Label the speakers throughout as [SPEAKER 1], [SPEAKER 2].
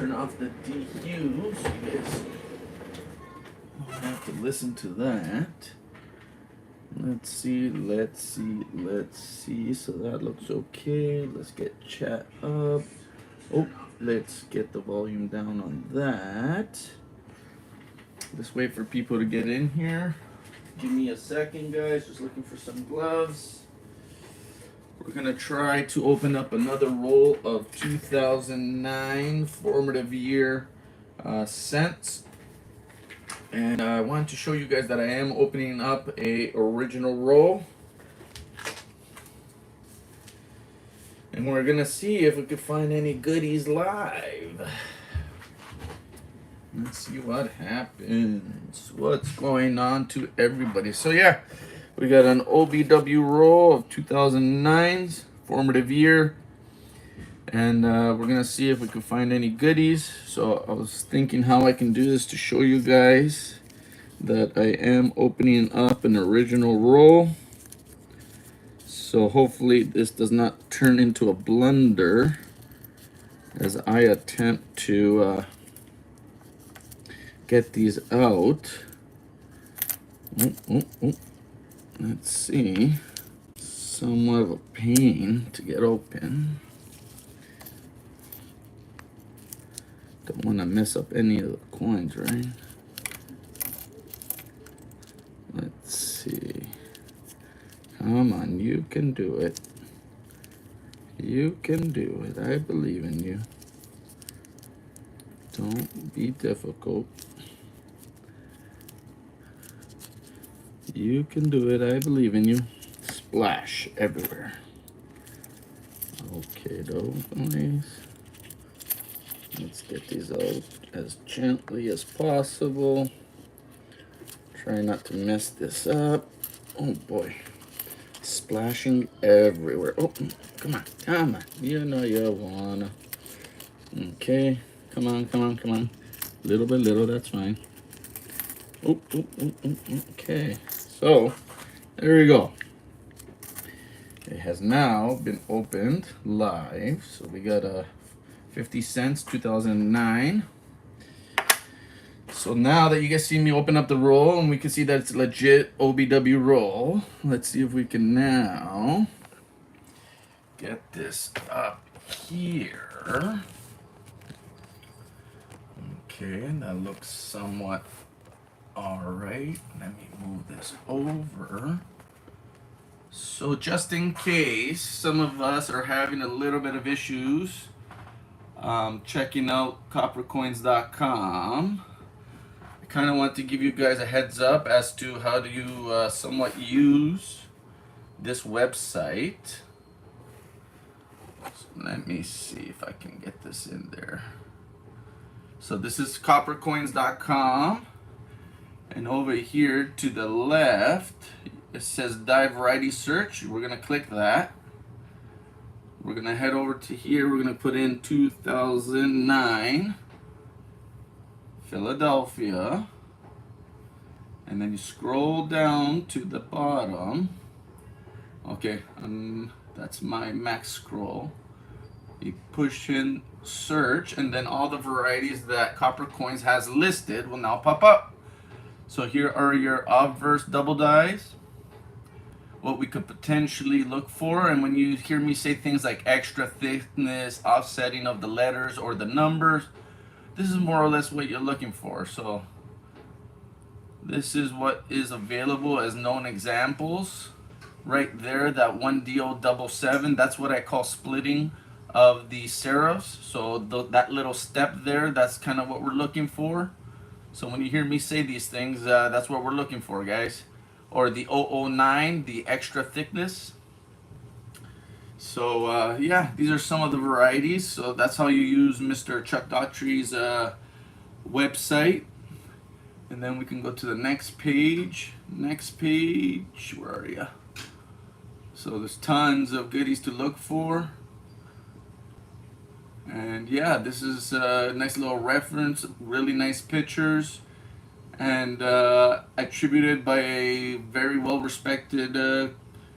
[SPEAKER 1] turn off the DQ so you guys don't have to listen to that. Let's see. So that looks okay. Let's get chat up. Oh, let's get the volume down on that. Let's wait for people to get in here. Give me a second, guys. Just looking for some gloves. We're gonna try to open up another roll of 2009 formative year cents. And I wanted to show you guys that I am opening up a original roll. And we're gonna see if we could find any goodies live. Let's see what happens. What's going on to everybody. So yeah, we got an OBW roll of 2009's formative year. And we're gonna see if we can find any goodies. So I was thinking how I can do this to show you guys that I am opening up an original roll. So hopefully this does not turn into a blunder as I attempt to get these out. Let's see. Somewhat of a pain to get open. Don't want to mess up any of the coins, right? Let's see. Come on, you can do it. You can do it. I believe in you. Don't be difficult. You can do it. I believe in you. Splash everywhere. Okay, guys. Let's get these out as gently as possible. Try not to mess this up. Oh boy. Splashing everywhere. Oh, come on. You know you wanna. Okay. Come on. Little, that's fine. Okay. So, there we go. It has now been opened live. So we got a 50 cents, 2009. So now that you guys see me open up the roll and we can see that it's a legit OBW roll, let's see if we can now get this up here. Okay, that looks somewhat all right. Let me move this over. So just in case some of us are having a little bit of issues checking out coppercoins.com, kind of want to give you guys a heads up as to how do you somewhat use this website. So let me see if I can get this in there. So this is coppercoins.com, and over here to the left it says Dive Variety Search. We're gonna click that. We're gonna head over to here. We're gonna put in 2009 Philadelphia, and then you scroll down to the bottom. Okay, that's my max scroll. You push in search, and then all the varieties that Copper Coins has listed will now pop up. So here are your obverse double dies, what we could potentially look for. And when you hear me say things like extra thickness, offsetting of the letters or the numbers, this is more or less what you're looking for. So this is what is available as known examples. Right there, that 1DO77, that's what I call splitting of the serifs. So that little step there, that's kind of what we're looking for. So when you hear me say these things, that's what we're looking for, guys. Or the 009, the extra thickness. So yeah, these are some of the varieties. So that's how you use Mr. Chuck Daughtry's website. And then we can go to the next page. Next page, where are you? So there's tons of goodies to look for. And yeah, this is a nice little reference, really nice pictures, and attributed by a very well-respected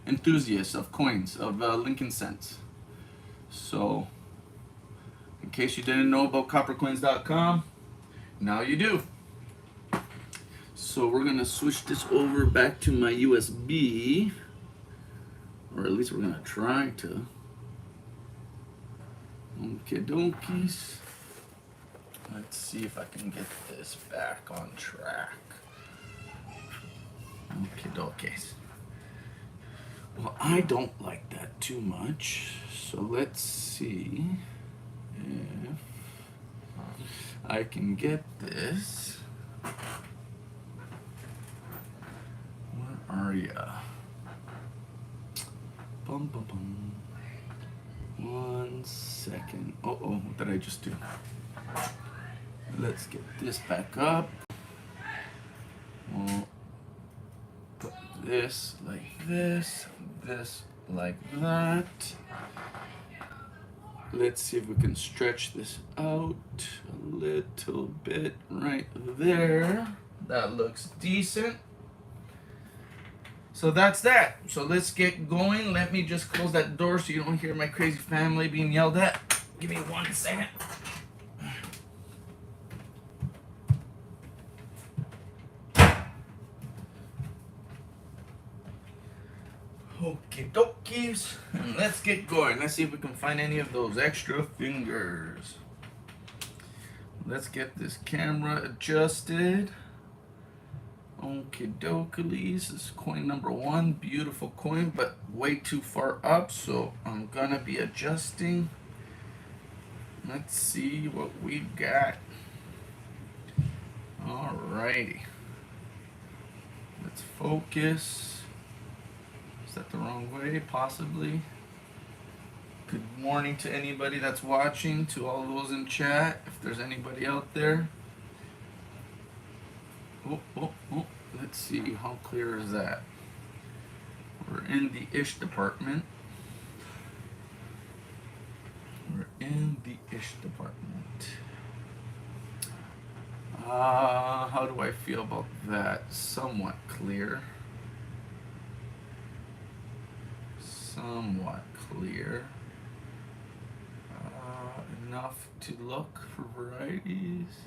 [SPEAKER 1] enthusiast of coins, of Lincoln cents. So In case you didn't know about coppercoins.com, now you do. So we're gonna switch this over back to my USB, or at least we're gonna try to. Okay, donkeys. Let's see if I can get this back on track. Okay, donkeys. Well, I don't like that too much, so let's see if I can get this. Where are ya? Bum bum bum. 1 second. Oh, what did I just do? Let's get this back up. We'll put this like this like that. Let's see if we can stretch this out a little bit right there. That looks decent. So that's that. So let's get going. Let me just close that door so you don't hear my crazy family being yelled at. Give me 1 second. Okie dokies. And let's get going. Let's see if we can find any of those extra fingers. Let's get this camera adjusted. Okie dokies. This is coin number 1. Beautiful coin, but way too far up, so I'm gonna be adjusting. Let's see what we got. Alrighty. Let's focus. Is that the wrong way? Possibly. Good morning to anybody that's watching, to all those in chat, if there's anybody out there. Oh. Let's see, how clear is that? We're in the ish department. How do I feel about that? Somewhat clear. Enough to look for varieties-ish.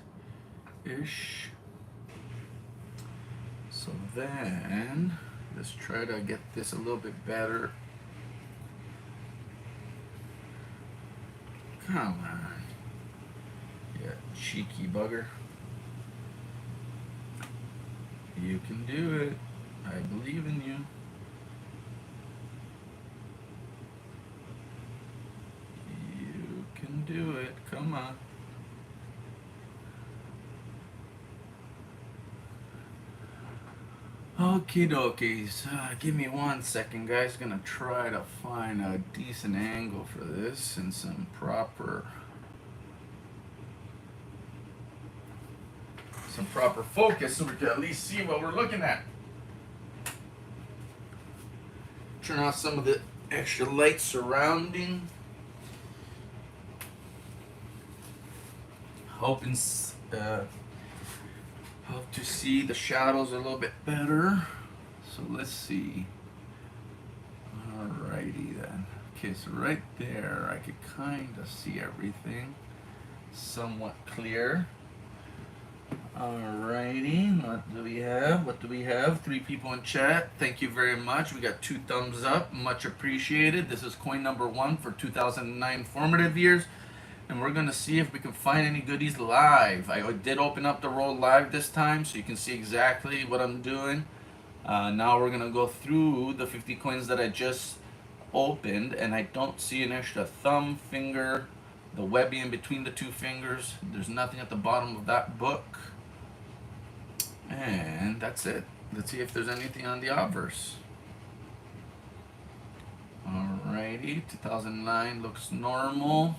[SPEAKER 1] So then, let's try to get this a little bit better. Come on. You cheeky bugger. You can do it. I believe in you. You can do it. Come on. Okie dokies. Give me 1 second, guys. Gonna try to find a decent angle for this and some proper focus so we can at least see what we're looking at. Turn off some of the extra light surrounding. Hoping hope to see the shadows a little bit better. So let's see. Alrighty then. Okay, so right there I could kind of see everything somewhat clear. Alrighty, what do we have? 3 people in chat. Thank you very much. We got 2 thumbs up. Much appreciated. This is coin number 1 for 2009 formative years. And we're going to see if we can find any goodies live. I did open up the roll live this time, so you can see exactly what I'm doing. Now we're going to go through the 50 coins that I just opened, and I don't see an extra thumb, finger, the webbing in between the 2 fingers. There's nothing at the bottom of that book. And that's it. Let's see if there's anything on the obverse. Alrighty, 2009 looks normal.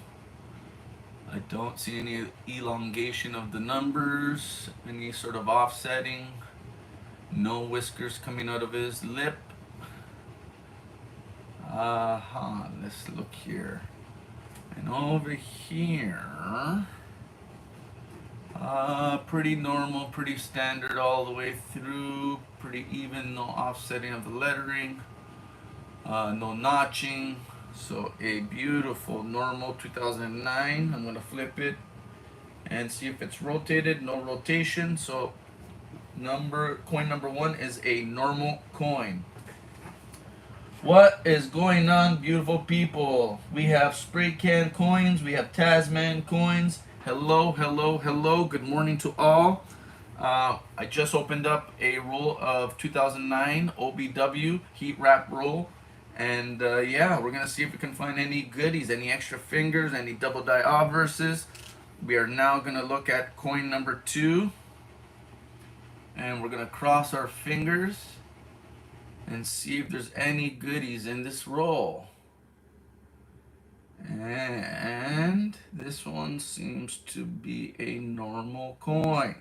[SPEAKER 1] I don't see any elongation of the numbers, any sort of offsetting, no whiskers coming out of his lip. Let's look here. And over here, pretty normal, pretty standard all the way through, pretty even, no offsetting of the lettering, no notching, So a beautiful normal 2009. I'm gonna flip it and see if it's rotated. No rotation. So coin number one is a normal coin. What is going on, beautiful people? We have spray can coins. We have Tasman coins. Hello, hello, hello. Good morning to all. I just opened up a roll of 2009 OBW heat wrap roll. And yeah, we're going to see if we can find any goodies, any extra fingers, any double die obverses. We are now going to look at coin number two. And we're going to cross our fingers and see if there's any goodies in this roll. And this one seems to be a normal coin.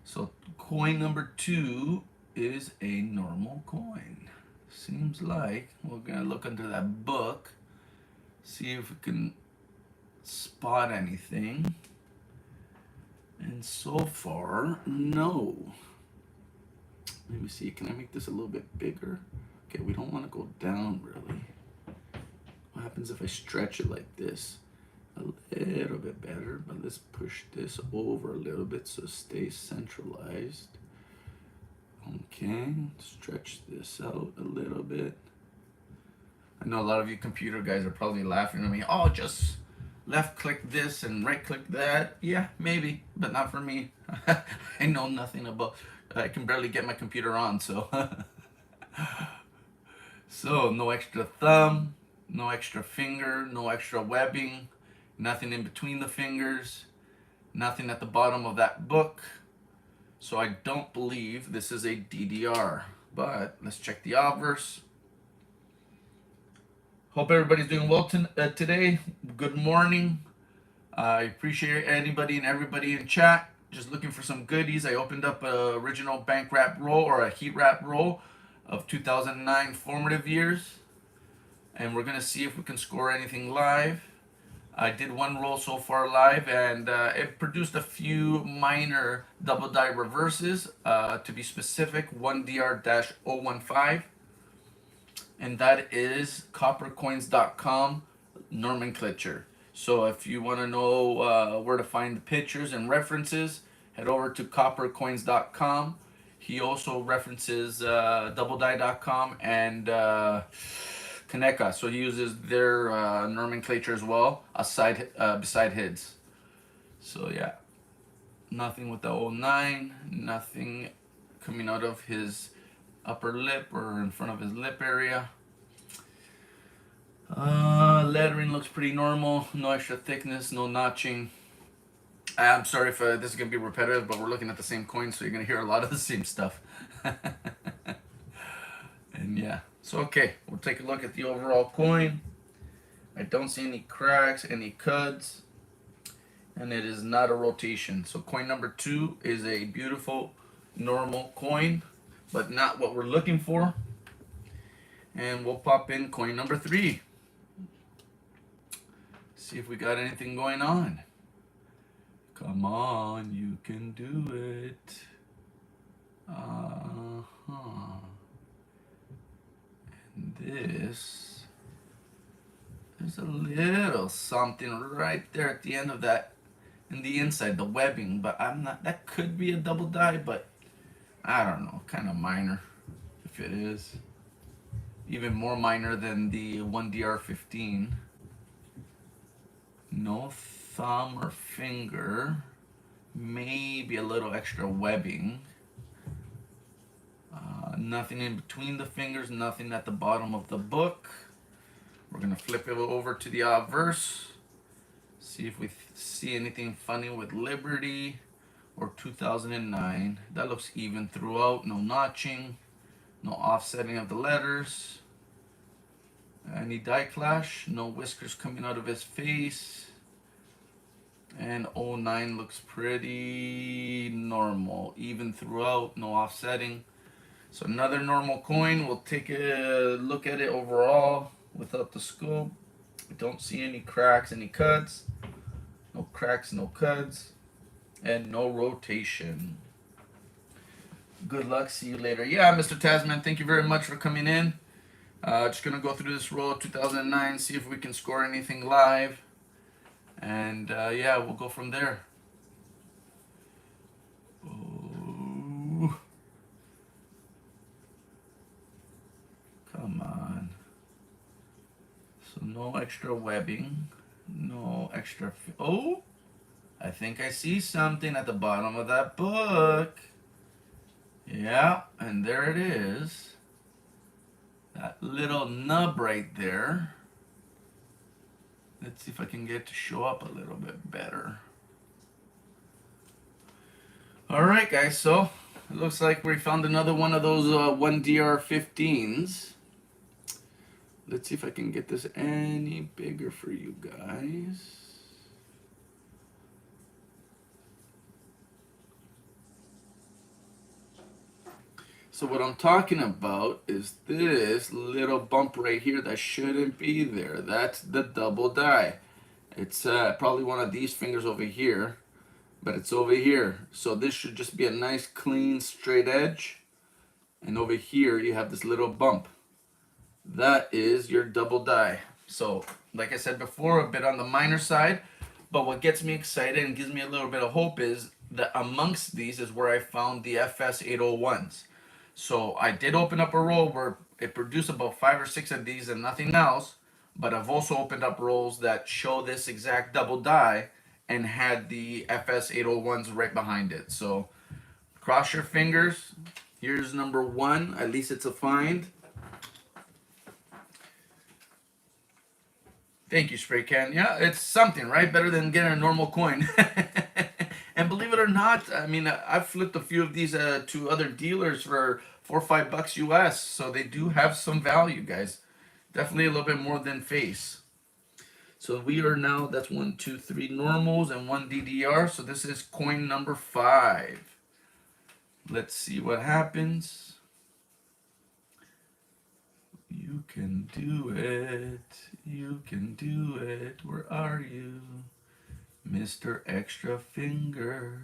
[SPEAKER 1] So coin number two is a normal coin. Seems like we're gonna look under that book, see if we can spot anything. And so far, no. Let me see, can I make this a little bit bigger? Okay, we don't want to go down really. What happens if I stretch it like this? A little bit better, but let's push this over a little bit so it stays centralized. Okay, stretch this out a little bit. I know a lot of you computer guys are probably laughing at me. Oh, just left click this and right click that. Yeah, maybe, but not for me. I know nothing about, I can barely get my computer on, so. So, no extra thumb, no extra finger, no extra webbing, nothing in between the fingers, nothing at the bottom of that book. So I don't believe this is a DDR, but let's check the obverse. Hope everybody's doing well today. Good morning. I appreciate anybody and everybody in chat. Just looking for some goodies. I opened up an original bank wrap roll or a heat wrap roll of 2009 formative years. And we're going to see if we can score anything live. I did one roll so far live, and it produced a few minor double die reverses. To be specific, 1DR-015. And that is coppercoins.com nomenclature. So if you want to know where to find the pictures and references, head over to coppercoins.com. He also references doubledie.com and Kaneka, so he uses their nomenclature as well, beside his. So yeah, nothing with the 09, nothing coming out of his upper lip or in front of his lip area. Lettering looks pretty normal, no extra thickness, no notching. I'm sorry if this is going to be repetitive, but we're looking at the same coin, so you're going to hear a lot of the same stuff. And yeah, so okay, we'll take a look at the overall coin. I don't see any cracks, any cuts, and it is not a rotation. So coin number two is a beautiful normal coin, but not what we're looking for. And we'll pop in coin number three. See if we got anything going on. Come on, you can do it. And this, there's a little something right there at the end of that, in the inside, the webbing, but that could be a double die, but I don't know, kind of minor, if it is. Even more minor than the 1DR15. No thumb or finger, maybe a little extra webbing. Nothing in between the fingers, nothing at the bottom of the book. We're going to flip it over to the obverse. See if we see anything funny with Liberty or 2009. That looks even throughout, no notching, no offsetting of the letters. Any die clash, no whiskers coming out of his face. And 09 looks pretty normal, even throughout, no offsetting. So another normal coin. We'll take a look at it overall without the scope. We don't see any cracks, any cuts. No cracks, no cuts. And no rotation. Good luck. See you later. Yeah, Mr. Tasman, thank you very much for coming in. Just gonna go through this roll 2009, see if we can score anything live, and yeah, we'll go from there. Oh, come on. So no extra webbing, no extra. Oh, I think I see something at the bottom of that book. Yeah, and there it is. That little nub right there. Let's see if I can get it to show up a little bit better. Alright guys, so it looks like we found another one of those 1DR15s. Let's see if I can get this any bigger for you guys. So what I'm talking about is this little bump right here that shouldn't be there. That's the double die. It's probably one of these fingers over here, but it's over here. So this should just be a nice clean straight edge. And over here you have this little bump. That is your double die. So like I said before, a bit on the minor side, but what gets me excited and gives me a little bit of hope is that amongst these is where I found the FS 801s. So I did open up a roll where it produced about 5 or 6 of these and nothing else, but I've also opened up rolls that show this exact double die and had the FS 801s right behind it. So cross your fingers. Here's number 1. At least it's a find. Thank you, Spray Can. Yeah, it's something, right? Better than getting a normal coin. And believe it or not, I mean, I've flipped a few of these to other dealers for $4 or $5 US, so they do have some value, guys. Definitely a little bit more than face. So we are now, that's 1, 2, 3 normals and 1 DDR. So this is coin number 5. Let's see what happens. You can do it. You can do it. Where are you, Mr. Extra Finger?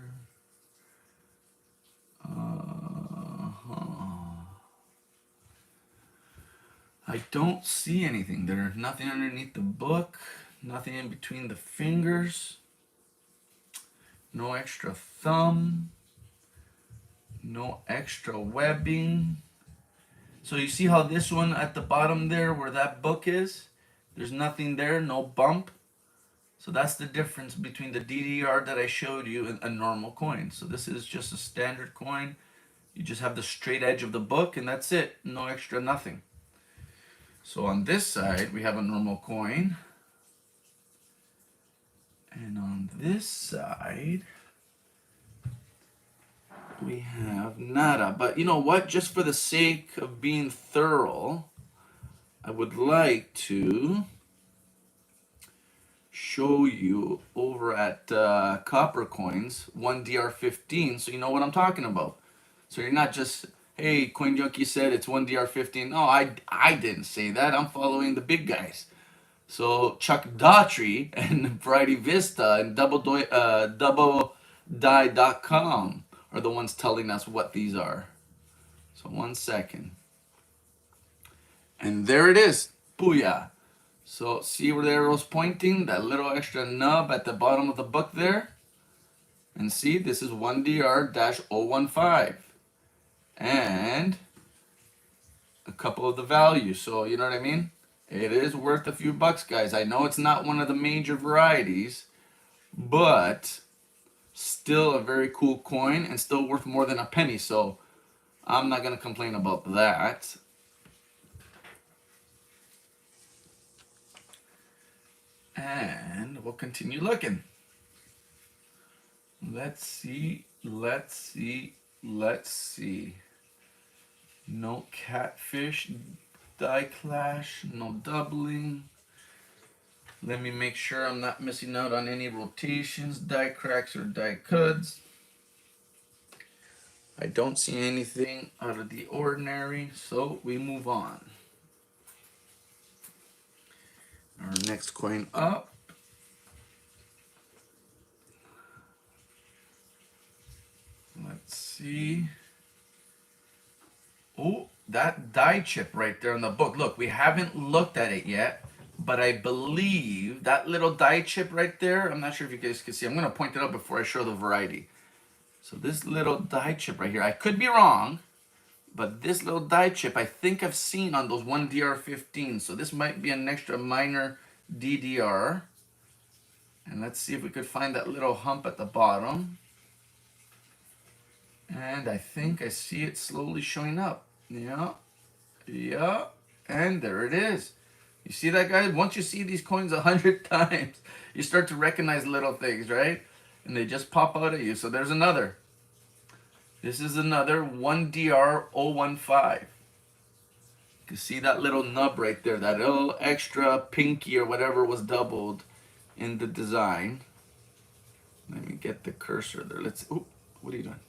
[SPEAKER 1] I don't see anything there. Nothing underneath the book. Nothing in between the fingers. No extra thumb. No extra webbing. So you see how this one at the bottom there, where that book is, there's nothing there, no bump. So that's the difference between the DDR that I showed you and a normal coin. So this is just a standard coin. You just have the straight edge of the book and that's it. No extra nothing. So on this side, we have a normal coin. And on this side, we have nada. But you know what? Just for the sake of being thorough, I would like to show you over at Copper Coins 1DR15, so you know what I'm talking about. So you're not just, hey, Coin Junkie said it's 1DR15. No, I didn't say that. I'm following the big guys. So Chuck Daughtry and Variety Vista and DoubleDie.com are the ones telling us what these are. So 1 second. And there it is. Booyah. So see where the arrow's pointing? That little extra nub at the bottom of the book there? And see, this is 1DR-015. And a couple of the values. So you know what I mean? It is worth a few bucks, guys. I know it's not one of the major varieties, but still a very cool coin and still worth more than a penny. So I'm not going to complain about that. And we'll continue looking. Let's see, let's see, let's see. No catfish, die clash, no doubling. Let me make sure I'm not missing out on any rotations, die cracks, or die cuts. I don't see anything out of the ordinary, so we move on. Our next coin up. Let's see. Oh, that die chip right there in the book. Look, we haven't looked at it yet, but I believe that little die chip right there, I'm not sure if you guys can see. I'm going to point it out before I show the variety. So this little die chip right here, I could be wrong, but this little die chip I think I've seen on those 1DR15. So this might be an extra minor DDR. And let's see if we could find that little hump at the bottom. And I think I see it slowly showing up. Yeah, yeah, and there it is. You see that, guys? Once you see these coins 100 times, you start to recognize little things, right? And they just pop out at you. So there's another. This is another 1DR015. You can see that little nub right there, that little extra pinky or whatever was doubled in the design. Let me get the cursor there. Let's, oh, what are you doing?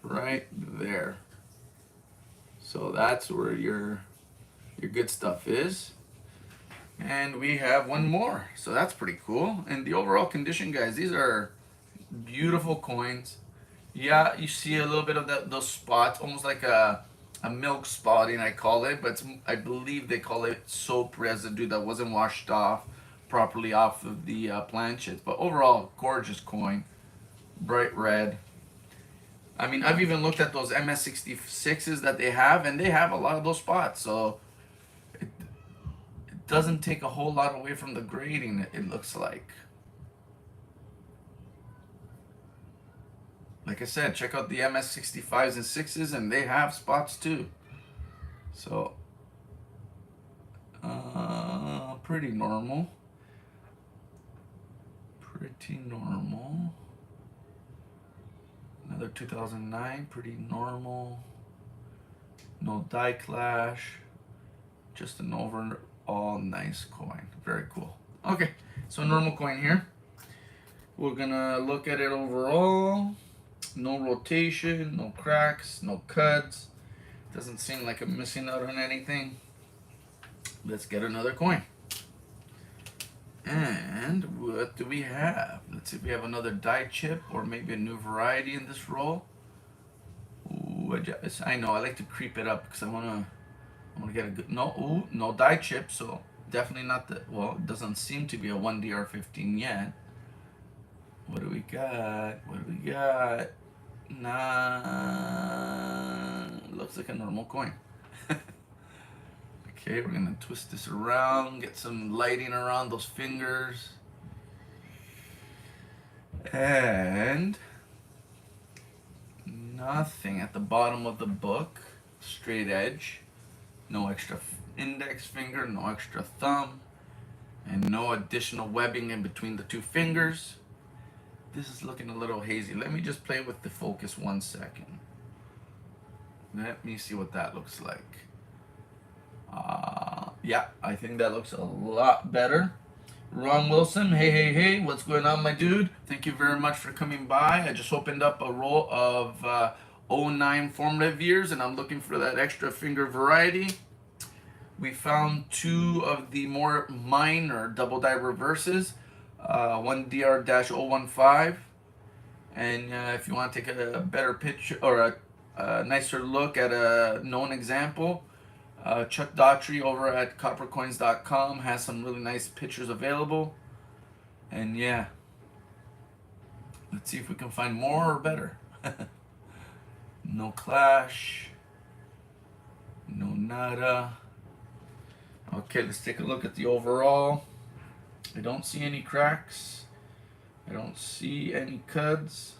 [SPEAKER 1] Right there. So that's where your good stuff is. And we have one more. So that's pretty cool. And the overall condition, guys, these are beautiful coins. Yeah, you see a little bit of those spots, almost like a milk spotting, I call it, but I believe they call it soap residue that wasn't washed off properly off of the planchets. But overall, gorgeous coin, bright red. I mean, I've even looked at those MS66s that they have, and they have a lot of those spots. So it doesn't take a whole lot away from the grading, it looks like. Like I said, check out the MS65s and 6s, and they have spots too. So, pretty normal. Pretty normal. Another 2009, pretty normal. No die clash. Just an overall nice coin. Very cool. Okay, so normal coin here. We're gonna look at it overall. No rotation, no cracks, no cuts. Doesn't seem like I'm missing out on anything. Let's get another coin. And what do we have? Let's see if we have another die chip or maybe a new variety in this roll. Ooh, I know I like to creep it up because I wanna get a good no die chip, so definitely not the it doesn't seem to be a 1DR15 yet. What do we got? What do we got? Nah, looks like a normal coin. Okay, we're gonna twist this around, get some lighting around those fingers. And nothing at the bottom of the book. Straight edge. No extra index finger, no extra thumb, and no additional webbing in between the two fingers. This is looking a little hazy. Let me just play with the focus 1 second. Let me see what that looks like. Yeah, I think that looks a lot better. Ron Wilson, hey, what's going on, my dude? Thank you very much for coming by. I just opened up a roll of 09 formative years, and I'm looking for that extra finger variety. We found two of the more minor double die reverses, 1DR-015, and if you want to take a better picture or a nicer look at a known example, Chuck Daughtry over at coppercoins.com has some really nice pictures available. And yeah, let's see if we can find more or better. No clash, no nada. Okay, let's take a look at the overall. I don't see any cracks. I don't see any cuts.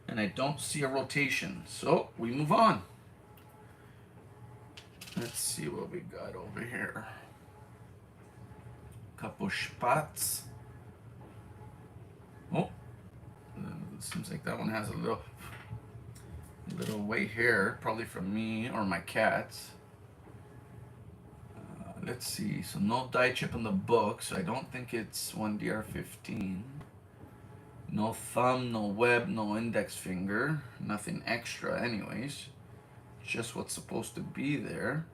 [SPEAKER 1] And I don't see a rotation. So we move on. Let's see what we got over here. Couple spots. Oh, it seems like that one has a little white hair, probably from me or my cats. Let's see. So no die chip in the book, so I don't think it's 1DR15. No thumb, no web, no index finger. Nothing extra, anyways. Just what's supposed to be there.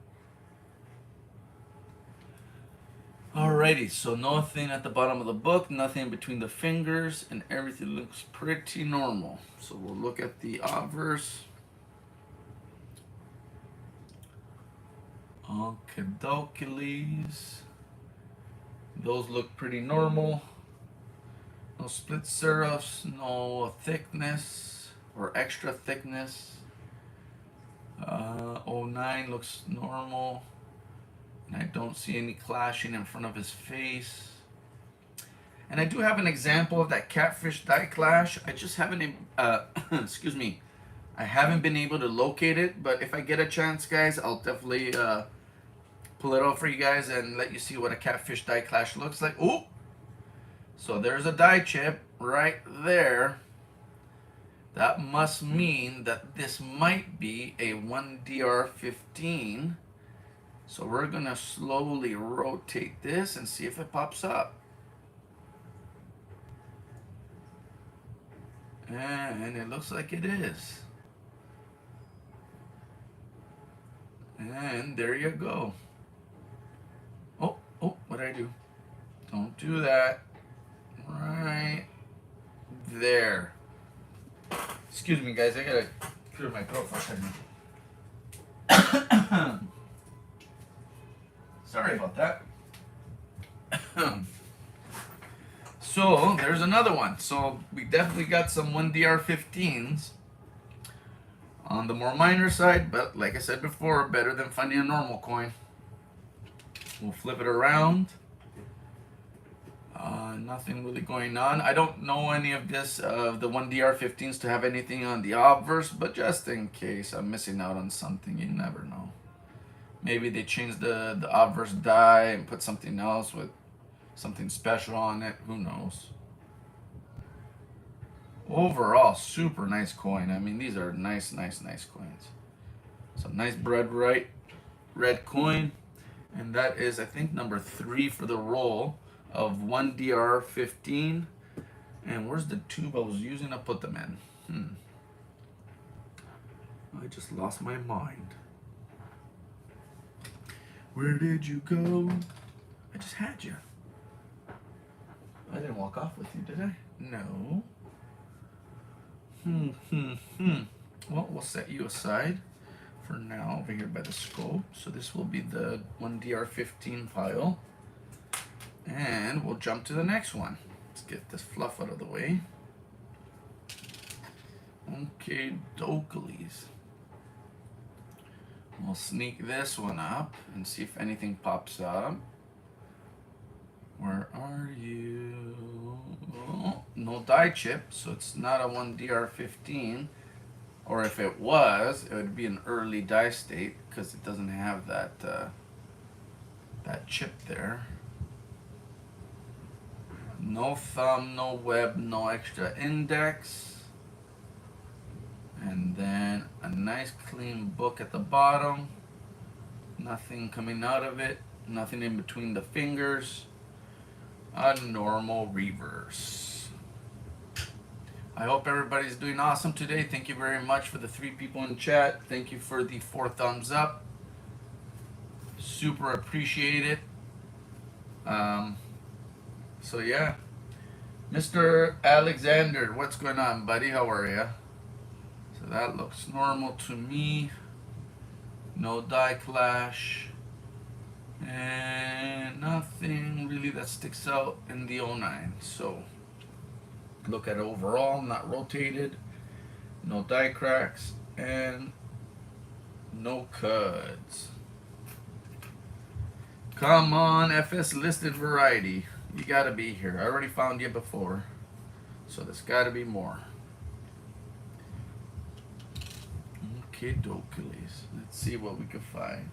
[SPEAKER 1] Alrighty, so nothing at the bottom of the book, nothing between the fingers, and everything looks pretty normal. So we'll look at the obverse. Okidokies. Those look pretty normal. No split serifs, no thickness or extra thickness. 09 looks normal. And I don't see any clashing in front of his face. And I do have an example of that catfish die clash. I just haven't, excuse me, I haven't been able to locate it. But if I get a chance, guys, I'll definitely pull it out for you guys and let you see what a catfish die clash looks like. Oh, so there's a die chip right there. That must mean that this might be a 1DR15. So we're gonna slowly rotate this and see if it pops up. And it looks like it is. And there you go. Oh, what did I do? Don't do that. Right there. Excuse me, guys. I gotta clear my throat for a second. Sorry about that. So there's another one. So we definitely got some 1DR15s on the more minor side, but like I said before, better than finding a normal coin. We'll flip it around. Nothing really going on. I don't know any of this of the 1DR15s to have anything on the obverse, but just in case I'm missing out on something, you never know. Maybe they changed the obverse die and put something else with something special on it. Who knows? Overall, super nice coin. I mean, these are nice coins. So nice red coin. And that is, I think, number 3 for the roll of 1DR15. And where's the tube I was using to put them in? I just lost my mind. Where did you go? I just had you. I didn't walk off with you, did I? No. Well, we'll set you aside for now over here by the scope. So this will be the 1DR15 pile. And we'll jump to the next one. Let's get this fluff out of the way. Okay, Dokalies. We'll sneak this one up and see if anything pops up. Where are you? Oh, no die chip, so it's not a 1DR15. Or if it was, it would be an early die state because it doesn't have that that chip there. No thumb, no web, no extra index. And then a nice clean book at the bottom. Nothing coming out of it. Nothing in between the fingers. A normal reverse. I hope everybody's doing awesome today. Thank you very much for the 3 people in chat. Thank you for the 4 thumbs up. Super appreciate it. So yeah, Mr. Alexander, what's going on, buddy? How are you? So that looks normal to me. No die clash. And nothing really that sticks out in the 09. So look at it overall, not rotated. No die cracks. And no cuds. Come on, FS listed variety. You gotta be here. I already found you before. So there's gotta be more. Okay, Dokalies. Let's see what we can find.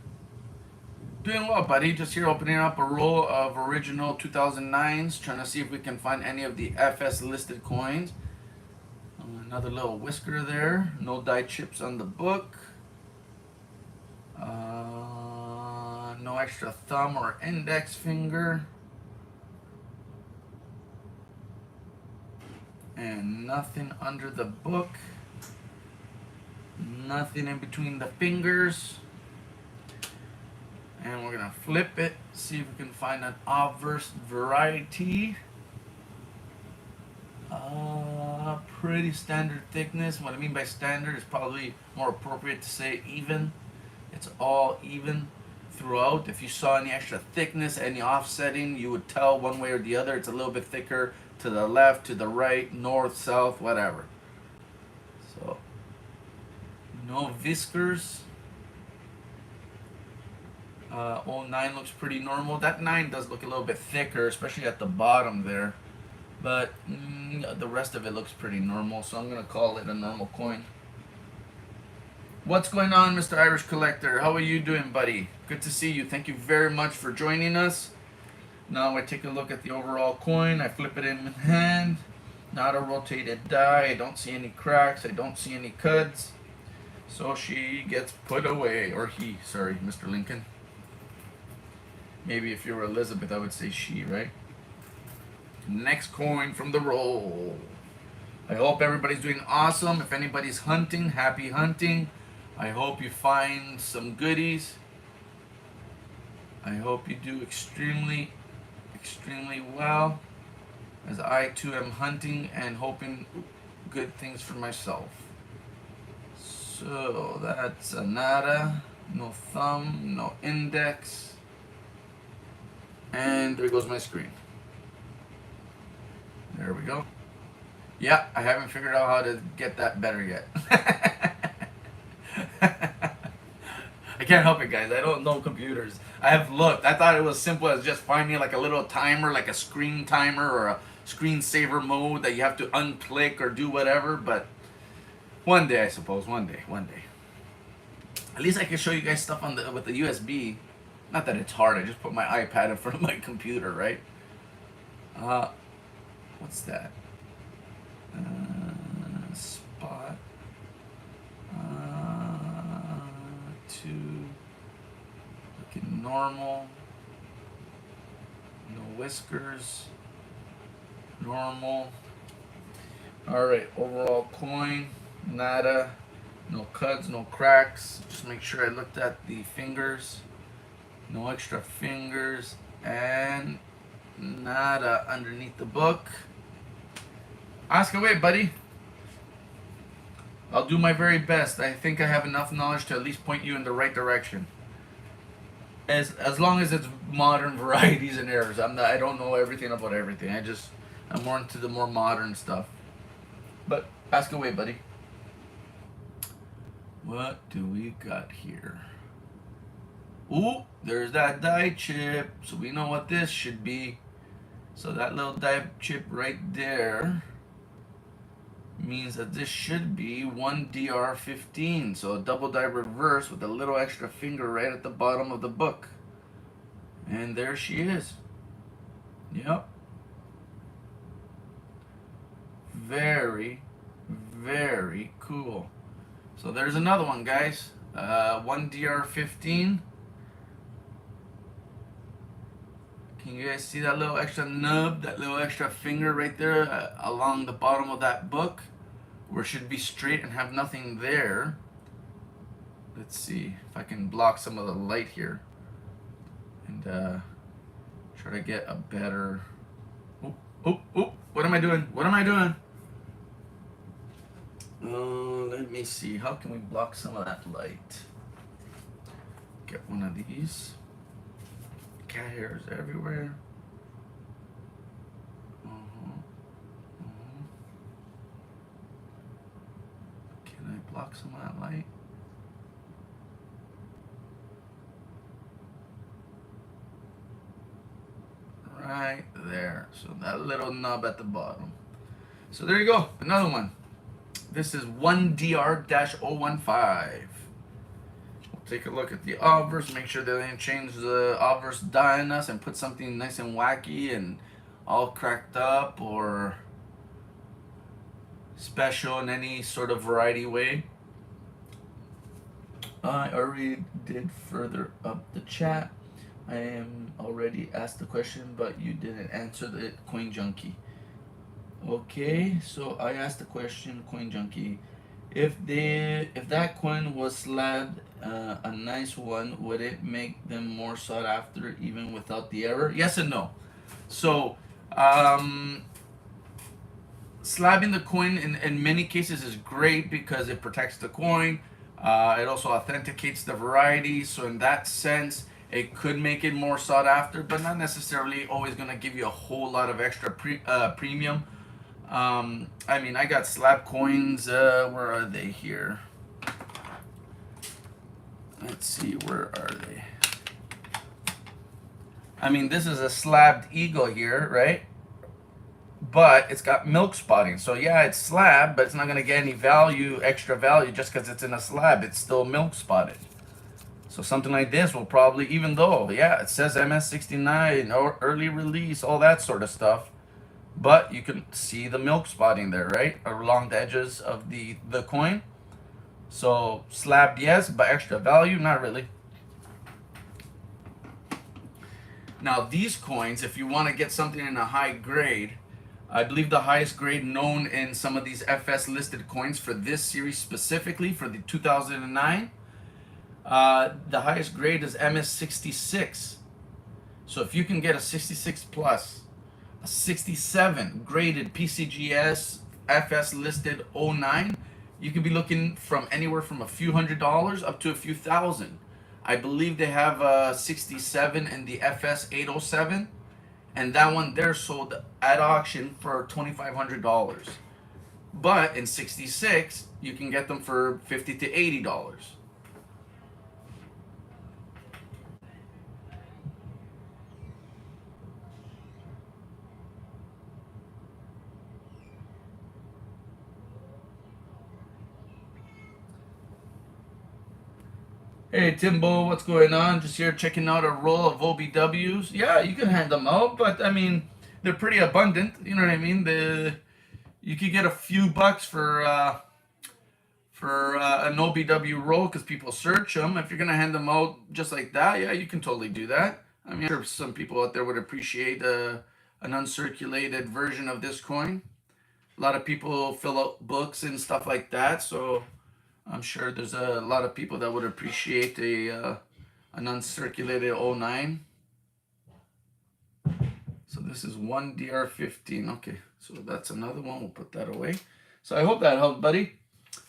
[SPEAKER 1] Doing well, buddy. Just here opening up a roll of original 2009s. Trying to see if we can find any of the FS listed coins. Another little whisker there. No die chips on the book. No extra thumb or index finger. And nothing under the book. Nothing in between the fingers. And we're gonna flip it, see if we can find an obverse variety. Pretty standard thickness. What I mean by standard is probably more appropriate to say even. It's all even throughout. If you saw any extra thickness, any offsetting, you would tell one way or the other. It's a little bit thicker to the left, to the right, north, south, whatever. So, no whiskers. 09 looks pretty normal. That 9 does look a little bit thicker, especially at the bottom there. But the rest of it looks pretty normal, so I'm going to call it a normal coin. What's going on, Mr. Irish Collector? How are you doing, buddy? Good to see you. Thank you very much for joining us. Now I take a look at the overall coin. I flip it in hand. Not a rotated die. I don't see any cracks. I don't see any cuts. So she gets put away. Or he, sorry, Mr. Lincoln. Maybe if you were Elizabeth, I would say she, right? Next coin from the roll. I hope everybody's doing awesome. If anybody's hunting, happy hunting. I hope you find some goodies. I hope you do extremely, extremely well, as I too am hunting and hoping good things for myself. So that's a nada, no thumb, no index, and there goes my screen. There we go. Yeah, I haven't figured out how to get that better yet. I can't help it, guys. I don't know computers. I have looked. I thought it was simple as just finding like a little timer, like a screen timer or a screensaver mode that you have to unclick or do whatever. But one day, I suppose. One day. At least I can show you guys stuff on with the USB. Not that it's hard. I just put my iPad in front of my computer, right? What's that? Spot. 2. Looking normal. No whiskers. Normal. Alright, overall coin. Nada. No cuts, no cracks. Just make sure I looked at the fingers. No extra fingers. And nada underneath the book. Ask away, buddy. I'll do my very best. I think I have enough knowledge to at least point you in the right direction. As long as it's modern varieties and errors. I don't know everything about everything. I'm more into the more modern stuff. But ask away, buddy. What do we got here? Ooh, there's that die chip. So we know what this should be. So that little die chip right there means that this should be 1DR15. So a double die reverse with a little extra finger right at the bottom of the book. And there she is. Yep. Very, very cool. So there's another one, guys. 1DR15. Can you guys see that little extra nub, that little extra finger right there along the bottom of that book? Where it should be straight and have nothing there. Let's see if I can block some of the light here. And try to get a better... Oh, what am I doing? Let me see. How can we block some of that light? Get one of these. Cat hairs everywhere. Can I block some of that light? Right there. So that little nub at the bottom. So there you go. Another one. This is 1DR-015. Take a look at the obverse, make sure they didn't change the obverse die on us and put something nice and wacky and all cracked up or special in any sort of variety way. I already did further up the chat. I am already asked the question, but you didn't answer the Coin Junkie. Okay, so I asked the question, Coin Junkie. If that coin was slabbed a nice one, would it make them more sought after even without the error? Yes and no. So slabbing the coin in many cases is great because it protects the coin. It also authenticates the variety. So in that sense, It could make it more sought after, but not necessarily always gonna give you a whole lot of extra premium. I mean, I got slab coins. Where are they here? Let's see, where are they? I mean, this is a slabbed eagle here, right? But it's got milk spotting. So yeah, it's slab, but it's not gonna get any value, extra value, just because it's in a slab. It's still milk spotted. So something like this will probably, even though, yeah, it says MS69 or early release, all that sort of stuff, but you can see the milk spotting there, right? Along the edges of the coin. So slabbed, yes, but extra value, not really. Now these coins, if you want to get something in a high grade, I believe the highest grade known in some of these FS listed coins for this series specifically for the 2009, the highest grade is MS66. So if you can get a 66 plus, a 67 graded PCGS FS listed 09, you could be looking from anywhere from a few $100s up to a few thousand. I believe they have a 67 in the FS 807, and that one there sold at auction for $2,500. But in 66, you can get them for $50 to $80. Hey Timbo, what's going on? Just here checking out a roll of OBWs. Yeah, you can hand them out, but I mean, they're pretty abundant. You know what I mean? You could get a few bucks for an OBW roll because people search them. If you're gonna hand them out just like that, yeah, you can totally do that. I mean, I'm sure some people out there would appreciate an uncirculated version of this coin. A lot of people fill out books and stuff like that, so I'm sure there's a lot of people that would appreciate an uncirculated 09. So this is one DR15. Okay, so that's another one. We'll put that away. So I hope that helped, buddy.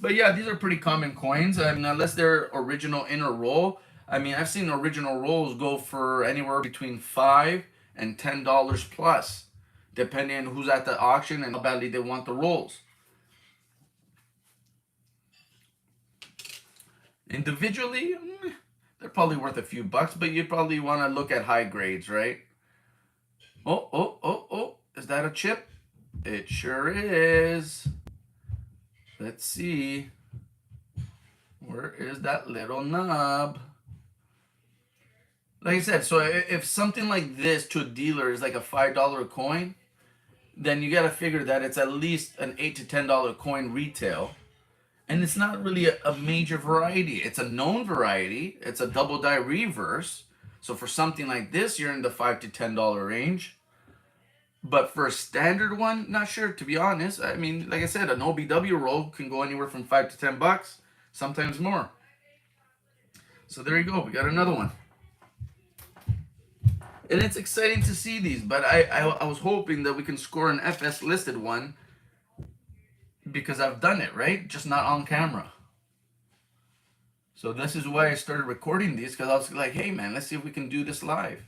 [SPEAKER 1] But yeah, these are pretty common coins. I mean, unless they're original in a roll. I mean, I've seen original rolls go for anywhere between $5 and $10 plus, depending on who's at the auction and how badly they want the rolls. Individually, they're probably worth a few bucks, but you probably want to look at high grades, right? Oh, is that a chip? It sure is. Let's see. Where is that little nub? Like I said, so if something like this to a dealer is like a $5 coin, then you got to figure that it's at least an $8 to $10 coin retail. And it's not really a major variety. It's a known variety. It's a double die reverse. So for something like this, you're in the $5 to $10 range. But for a standard one, not sure, to be honest. I mean, like I said, an OBW roll can go anywhere from $5 to $10, sometimes more. So there you go. We got another one. And it's exciting to see these, but I was hoping that we can score an FS listed one because I've done it, right? Just not on camera. So this is why I started recording these, because I was like, hey man, let's see if we can do this live.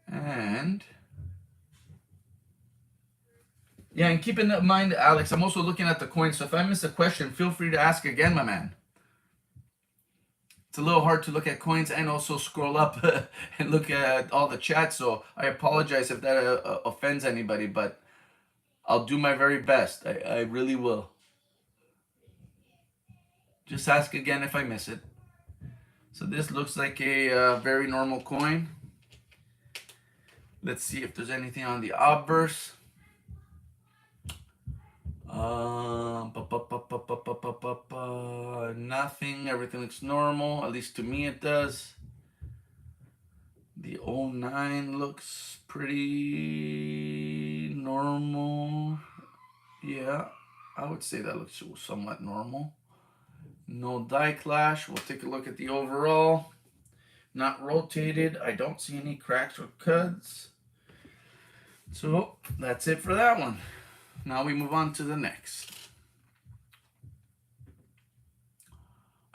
[SPEAKER 1] And yeah, and keep in mind, Alex, I'm also looking at the coins, so if I miss a question, feel free to ask again, my man. It's a little hard to look at coins and also scroll up and look at all the chat, so I apologize if that offends anybody, but I'll do my very best. I really will. Just ask again if I miss it. So this looks like a very normal coin. Let's see if there's anything on the obverse. Nothing. Everything looks normal. At least to me it does. The 09 looks pretty normal. Yeah, I would say that looks somewhat normal. No die clash. We'll take a look at the overall. Not rotated. I don't see any cracks or cuts. So that's it for that one. Now we move on to the next.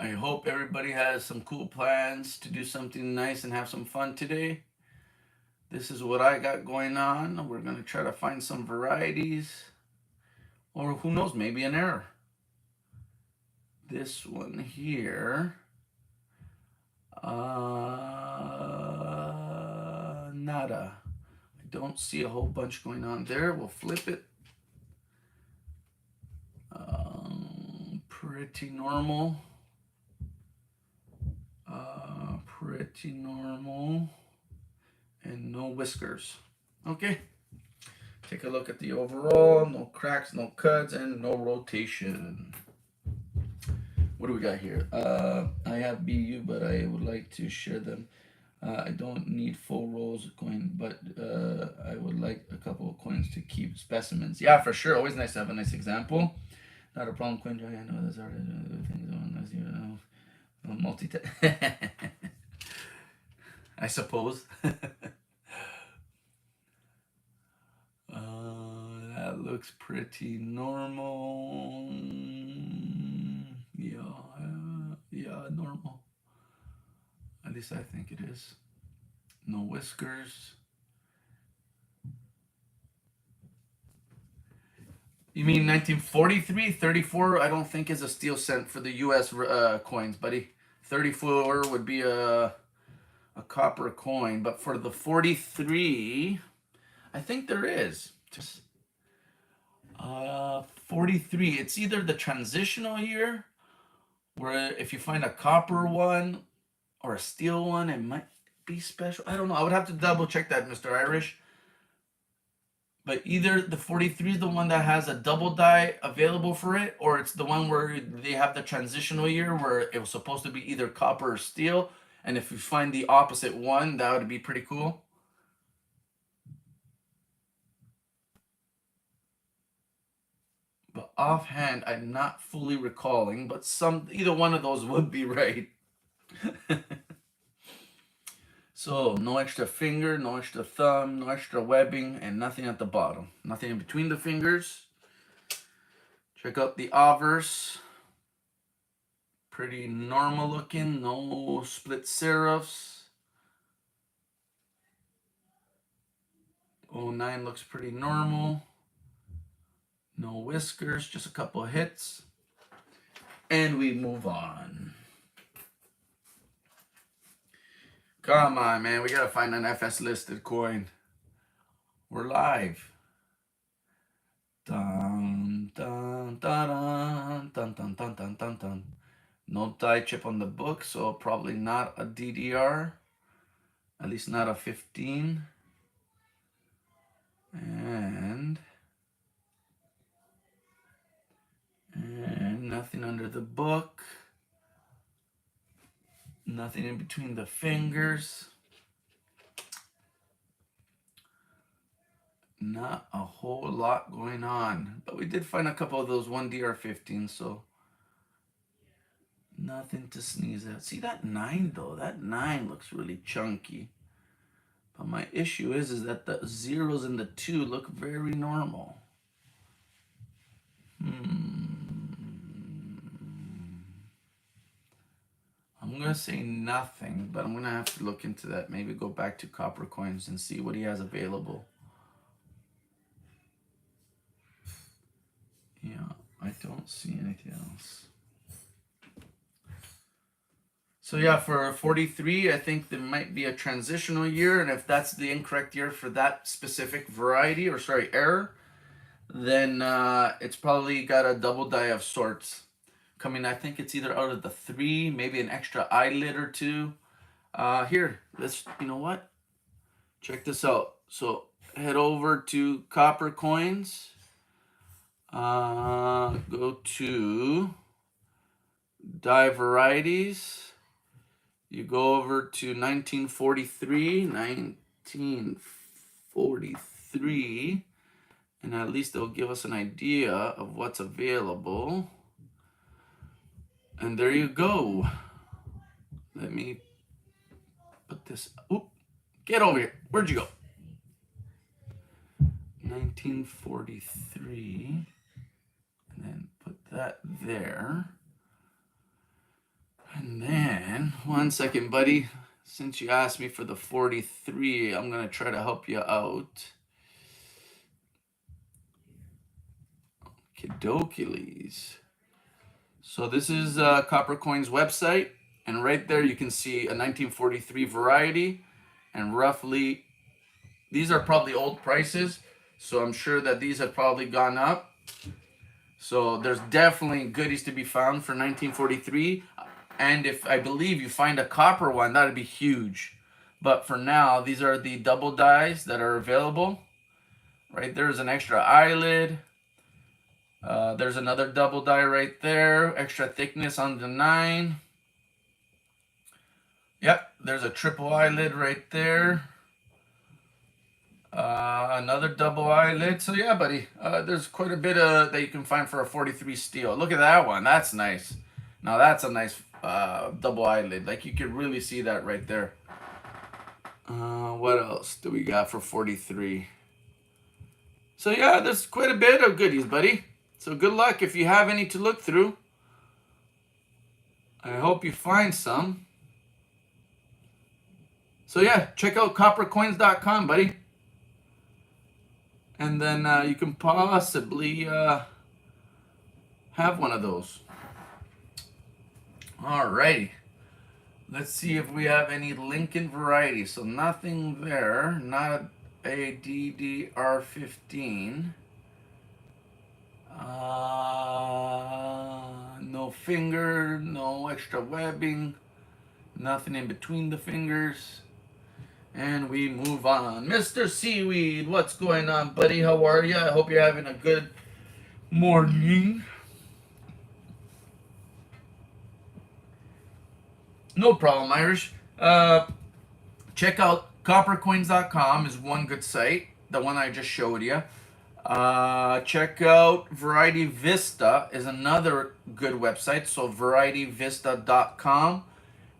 [SPEAKER 1] I hope everybody has some cool plans to do something nice and have some fun today. This is what I got going on. We're going to try to find some varieties, or who knows, maybe an error. This one here, nada. I don't see a whole bunch going on there. We'll flip it. Pretty normal. Pretty normal. And no whiskers. Okay. Take a look at the overall. No cracks, no cuts, and no rotation. What do we got here? I have BU, but I would like to share them. I don't need full rolls of coin, but I would like a couple of coins to keep specimens. Yeah, for sure. Always nice to have a nice example. Not a problem, coin. I know there's other things on this. Multi. I suppose. That looks pretty normal. Yeah, normal. At least I think it is. No whiskers. You mean 1943? 34 I don't think is a steel cent for the US coins, buddy. 34 would be a copper coin, but for the 43, I think there is. 43, it's either the transitional year, where if you find a copper one or a steel one, it might be special. I don't know. I would have to double check that, Mr. Irish. But either the 43 is the one that has a double die available for it, or it's the one where they have the transitional year where it was supposed to be either copper or steel. And if you find the opposite one, that would be pretty cool. But offhand, I'm not fully recalling, but either one of those would be right. So no extra finger, no extra thumb, no extra webbing, and nothing at the bottom. Nothing in between the fingers. Check out the obverse. Pretty normal looking, no split serifs. 09 looks pretty normal. No whiskers, just a couple of hits. And we move on. Come on, man. We got to find an FS listed coin. We're live. Dun, dun, dun, dun, dun, dun, dun, dun, dun. No die chip on the book, so probably not a DDR. At least not a 15. And nothing under the book. Nothing in between the fingers. Not a whole lot going on. But we did find a couple of those 1DR15, so nothing to sneeze at. See that 9 though? That 9 looks really chunky. But my issue is that the zeros and the 2 look very normal. I'm going to say nothing, but I'm going to have to look into that. Maybe go back to copper coins and see what he has available. Yeah, I don't see anything else. So yeah, for 43, I think there might be a transitional year, and if that's the incorrect year for that specific variety, or sorry, error, then it's probably got a double die of sorts coming. I think it's either out of the 3, maybe an extra eyelid or 2. Here, you know what? Check this out. So head over to copper coins. Go to die varieties. You go over to 1943, and at least it'll give us an idea of what's available. And there you go. Let me put this, get over here. Where'd you go? 1943, and then put that there. 1 second, buddy. Since you asked me for the 43, I'm going to try to help you out. Kidokiles. So this is Copper Coin's website, and right there you can see a 1943 variety, and roughly, these are probably old prices, so I'm sure that these have probably gone up. So there's definitely goodies to be found for 1943, and if I believe you find a copper one, that'd be huge. But for now, these are the double dies that are available. Right there's an extra eyelid. There's another double die right there. Extra thickness on the 9. Yep, there's a triple eyelid right there. Another double eyelid. So yeah, buddy, there's quite a bit that you can find for a 43 steel. Look at that one. That's nice. Now that's a nice double eyelid. Like you can really see that right there. What else do we got for 43? So yeah, there's quite a bit of goodies, buddy. So good luck if you have any to look through. I hope you find some. So yeah, check out coppercoins.com, buddy. And then you can possibly have one of those. Alrighty. Let's see if we have any Lincoln variety. So nothing there. Not a DDR15. No finger, no extra webbing, nothing in between the fingers. And we move on. Mr. Seaweed, what's going on, buddy? How are you? I hope you're having a good morning. No problem, Irish. Check out coppercoins.com is one good site, the one I just showed you. Check out Variety Vista is another good website, so varietyvista.com.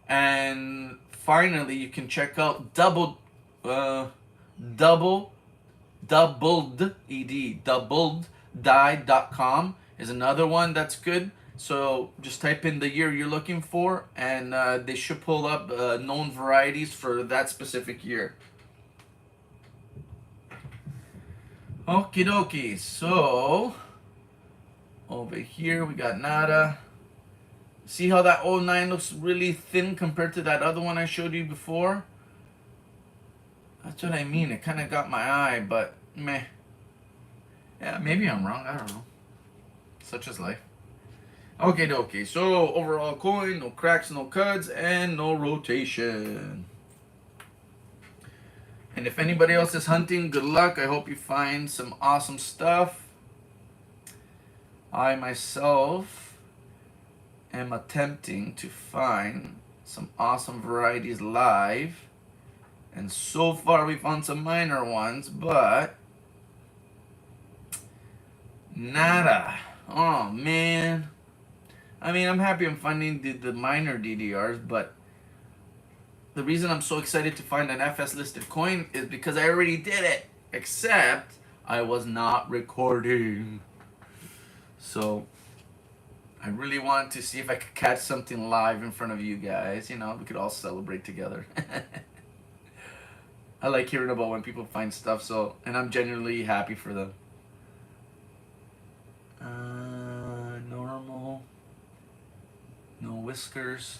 [SPEAKER 1] And finally, you can check out doubledie.com is another one that's good. So just type in the year you're looking for, and they should pull up known varieties for that specific year. Okie dokie, so over here we got nada. See how that 09 looks really thin compared to that other one I showed you before? That's what I mean, it kind of got my eye, but meh. Yeah, maybe I'm wrong, I don't know. Such is life. Okay, dokie, so overall coin, no cracks, no cuts, and no rotation. And if anybody else is hunting, good luck. I hope you find some awesome stuff. I myself am attempting to find some awesome varieties live. And so far we found some minor ones, but nada. Oh man. I mean, I'm happy I'm finding the minor DDRs, but the reason I'm so excited to find an FS listed coin is because I already did it, except I was not recording. So I really want to see if I could catch something live in front of you guys. You know, we could all celebrate together. I like hearing about when people find stuff, so, and I'm genuinely happy for them. Normal. No whiskers.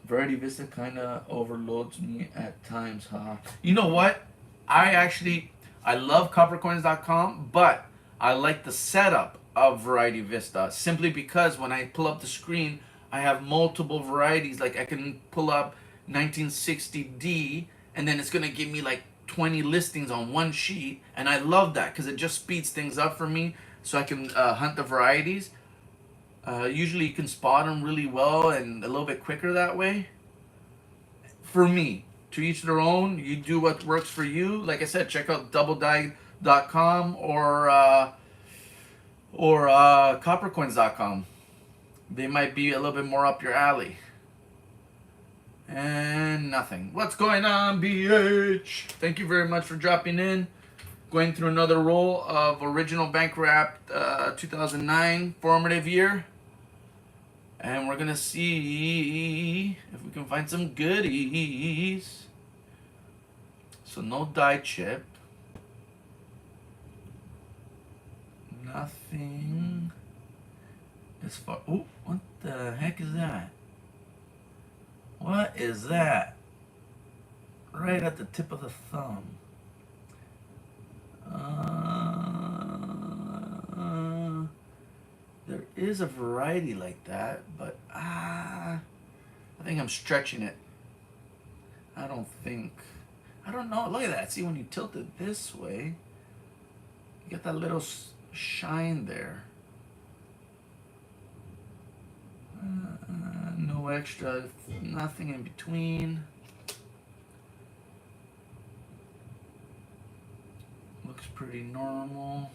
[SPEAKER 1] Variety Vista kind of overloads me at times, huh? You know what? I love coppercoins.com, but I like the setup of Variety Vista simply because when I pull up the screen, I have multiple varieties. Like I can pull up 1960D, and then it's gonna give me like 20 listings on one sheet, and I love that because it just speeds things up for me, so I can hunt the varieties. Usually you can spot them really well and a little bit quicker that way. For me, to each their own. You do what works for you. Like I said, check out doubledie.com or coppercoins.com. They might be a little bit more up your alley. And nothing. What's going on, BH? Thank you very much for dropping in. Going through another roll of original Bank Wrap 2009 formative year. And we're gonna see if we can find some goodies. So no dye chip. Nothing as far. Oh, what the heck is that? What is that? Right at the tip of the thumb. There is a variety like that, but I think I'm stretching it. I don't know. Look at that. See, when you tilt it this way, you get that little shine there. No extra, nothing in between. Looks pretty normal.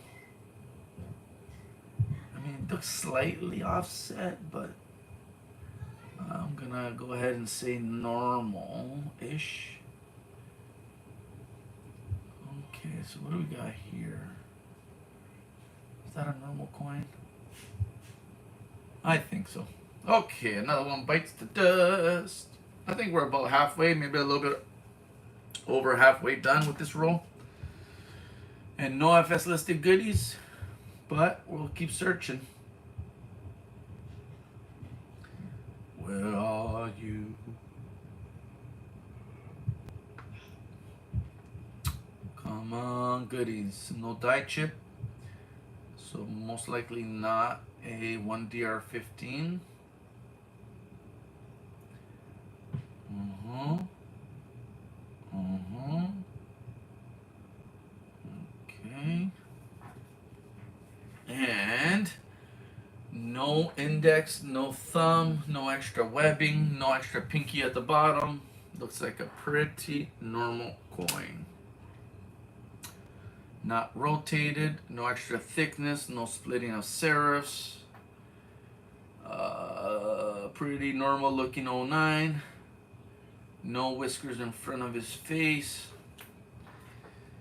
[SPEAKER 1] I mean, it looks slightly offset, but I'm gonna go ahead and say normal-ish. Okay, so what do we got here? Is that a normal coin? I think so. Okay, another one bites the dust. I think we're about halfway, maybe a little bit over halfway done with this roll. And no FS listed goodies, but we'll keep searching. Where are you? Come on, goodies. No dye chip, so most likely not a 1DR15. Okay. And no index, no thumb, no extra webbing, no extra pinky at the bottom. Looks like a pretty normal coin. Not rotated, no extra thickness, no splitting of serifs. Pretty normal looking 09. No whiskers in front of his face.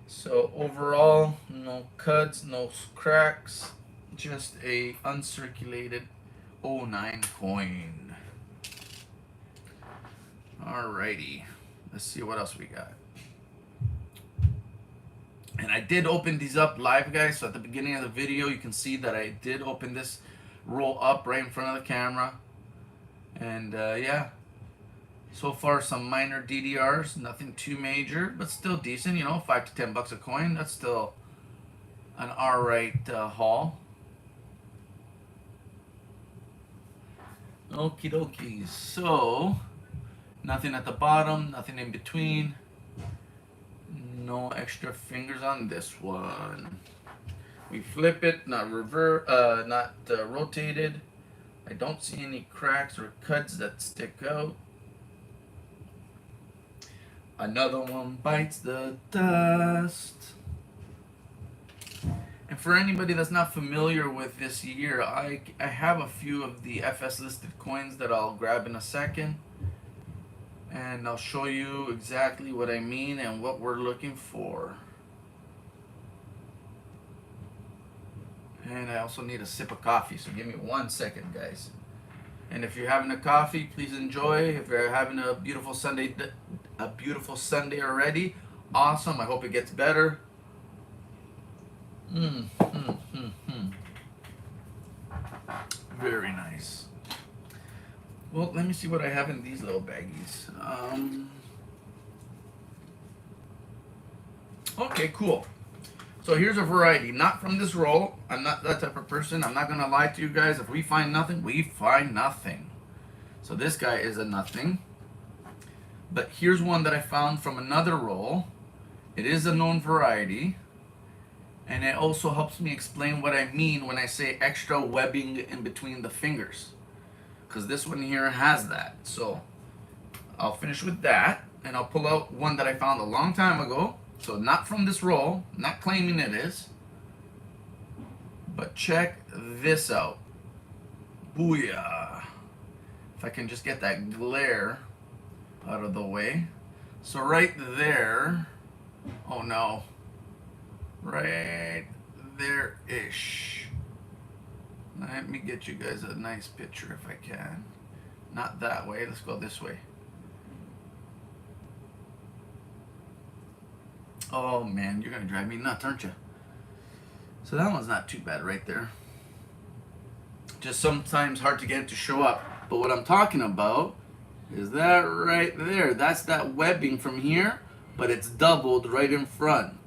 [SPEAKER 1] So overall, no cuts, no cracks, just a uncirculated 09 coin. Alrighty, let's see what else we got. And I did open these up live, guys, so at the beginning of the video you can see that I did open this roll up right in front of the camera. And yeah, so far some minor DDRs, nothing too major, but still decent, you know, $5 to $10 a coin. That's still an alright haul. Okie dokie. So nothing at the bottom, nothing in between. No extra fingers on this one. We flip it, not rotated. I don't see any cracks or cuts that stick out. Another one bites the dust. And for anybody that's not familiar with this year, I have a few of the FS listed coins that I'll grab in a second. And I'll show you exactly what I mean and what we're looking for. And I also need a sip of coffee, so give me 1 second, guys. And if you're having a coffee, please enjoy. If you're having a beautiful Sunday already, awesome. I hope it gets better. Very nice. Well, let me see what I have in these little baggies. Okay, cool. So here's a variety, not from this roll. I'm not that type of person. I'm not gonna lie to you guys. If we find nothing, we find nothing. So this guy is a nothing. But here's one that I found from another roll. It is a known variety. And it also helps me explain what I mean when I say extra webbing in between the fingers. Because this one here has that. So I'll finish with that. And I'll pull out one that I found a long time ago. So not from this roll, not claiming it is. But check this out. Booyah. If I can just get that glare out of the way. So right there, oh no. Right there-ish. Let me get you guys a nice picture if I can. Not that way, let's go this way. Oh man, you're gonna drive me nuts, aren't you? So that one's not too bad right there. Just sometimes hard to get it to show up. But what I'm talking about is that right there. That's that webbing from here, but it's doubled right in front.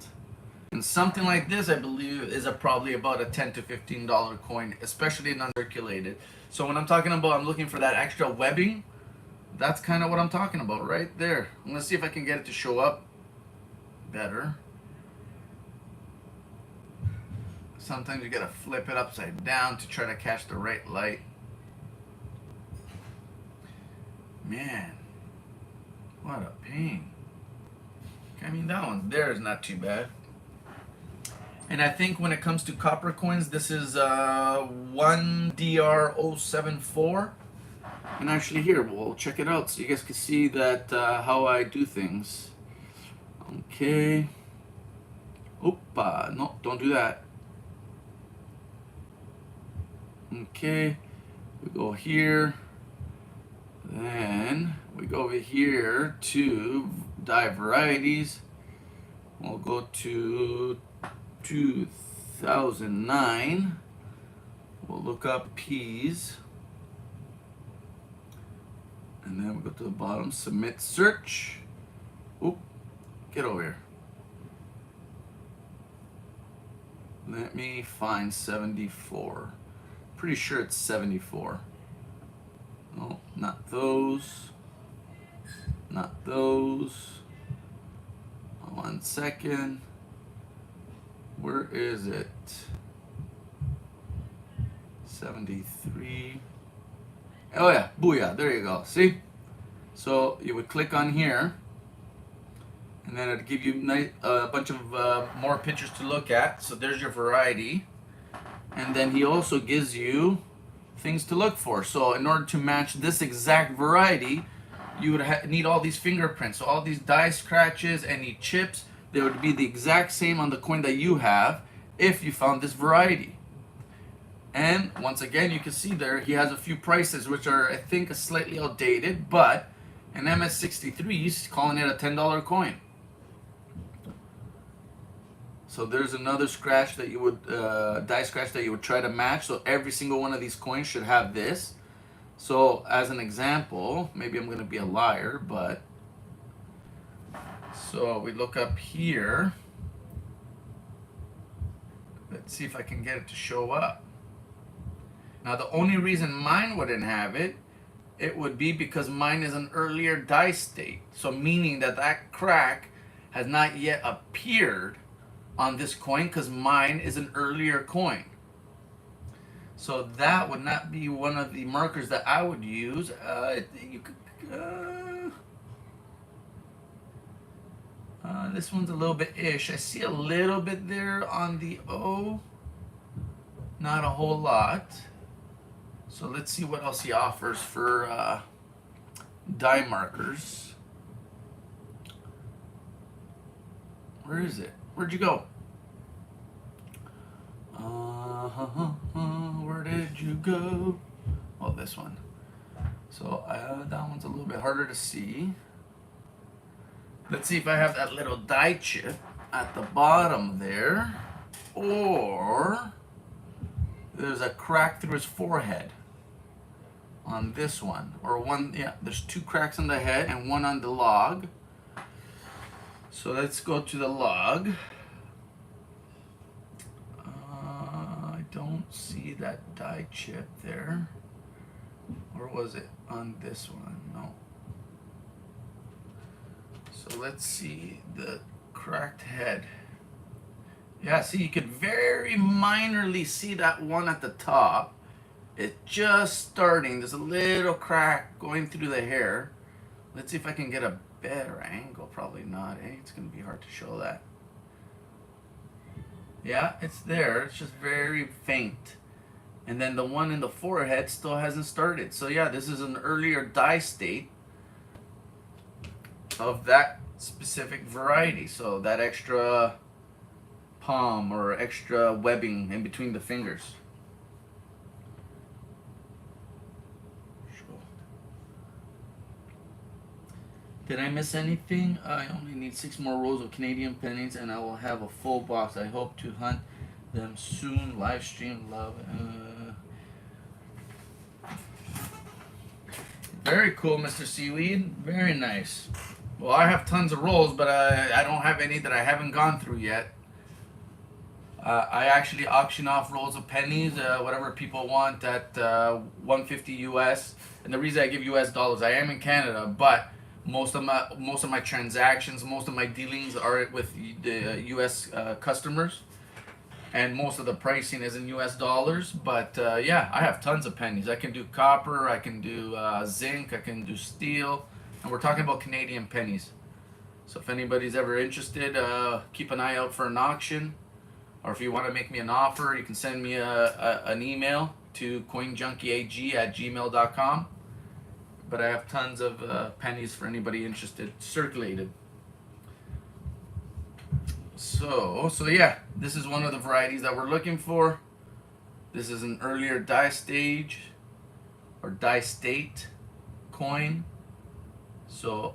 [SPEAKER 1] And something like this, I believe, is probably about a $10 to $15 coin, especially non-circulated. So when I'm talking about I'm looking for that extra webbing, that's kind of what I'm talking about right there. I'm gonna see if I can get it to show up better. Sometimes you gotta flip it upside down to try to catch the right light. Man, what a pain. I mean, that one there is not too bad. And I think when it comes to copper coins, this is 1DR074. And actually here, we'll check it out so you guys can see that how I do things. Okay. Opa, no, don't do that. Okay, we go here, then we go over here to dye varieties. We'll go to 2009. We'll look up P's, and then we go to the bottom, submit search. Oop, get over here. Let me find 74. Pretty sure it's 74. No, not those. Not those. 1 second. Where is it? 73. Oh yeah, booyah, there you go. See? So you would click on here, and then it'd give you a bunch of more pictures to look at. So there's your variety. And then he also gives you things to look for. So in order to match this exact variety, you would need all these fingerprints. So all these die scratches, any chips, they would be the exact same on the coin that you have if you found this variety. And once again, you can see there, he has a few prices, which are, I think, slightly outdated, but an MS63, he's calling it a $10 coin. So there's another scratch that you would, die scratch that you would try to match. So every single one of these coins should have this. So as an example, maybe I'm going to be a liar, but so we look up here. Let's see if I can get it to show up. Now the only reason mine wouldn't have it, it would be because mine is an earlier die state. So meaning that that crack has not yet appeared on this coin because mine is an earlier coin. So that would not be one of the markers that I would use. This one's a little bit ish. I see a little bit there on the O. Not a whole lot. So let's see what else he offers for die markers. Where is it? Where'd you go? Where did you go? Oh, this one. So that one's a little bit harder to see. Let's see if I have that little die chip at the bottom there, or there's a crack through his forehead on this one, or one. Yeah, there's 2 cracks on the head and 1 on the log. So let's go to the log. I don't see that die chip there. Or was it on this one? No. So let's see the cracked head. Yeah, see, you could very minorly see that one at the top. It's just starting. There's a little crack going through the hair. Let's see if I can get a better angle. Probably not, eh? It's going to be hard to show that. Yeah, it's there. It's just very faint. And then the one in the forehead still hasn't started. So yeah, this is an earlier die state of that specific variety. So that extra palm or extra webbing in between the fingers. Did I miss anything? I only need 6 more rolls of Canadian pennies and I will have a full box. I hope to hunt them soon. Live stream love. Very cool, Mr. Seaweed. Very nice. Well, I have tons of rolls, but I don't have any that I haven't gone through yet. I actually auction off rolls of pennies, whatever people want, at 150 US. And the reason I give US dollars, I am in Canada, but most of my transactions, most of my dealings are with the US customers, and most of the pricing is in US dollars. But yeah, I have tons of pennies. I can do copper, I can do zinc, I can do steel, and we're talking about Canadian pennies. So if anybody's ever interested, keep an eye out for an auction. Or if you want to make me an offer, you can send me an email to coinjunkieag@gmail.com. But I have tons of pennies for anybody interested circulated. So yeah, this is one of the varieties that we're looking for. This is an earlier die stage or die state coin. So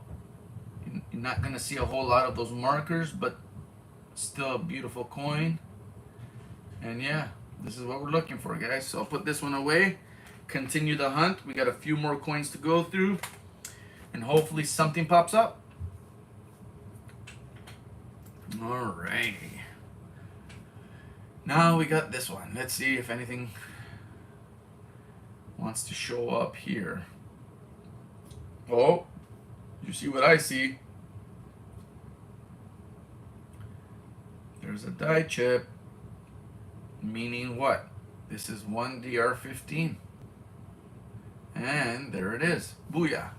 [SPEAKER 1] you're not going to see a whole lot of those markers, but still a beautiful coin. And yeah, this is what we're looking for, guys. So I'll put this one away, continue the hunt. We got a few more coins to go through, and hopefully something pops up. Alrighty. Now we got this one. Let's see if anything wants to show up here. Oh, you see what I see? There's a die chip. Meaning what? This is 1DR15. And there it is. Booyah.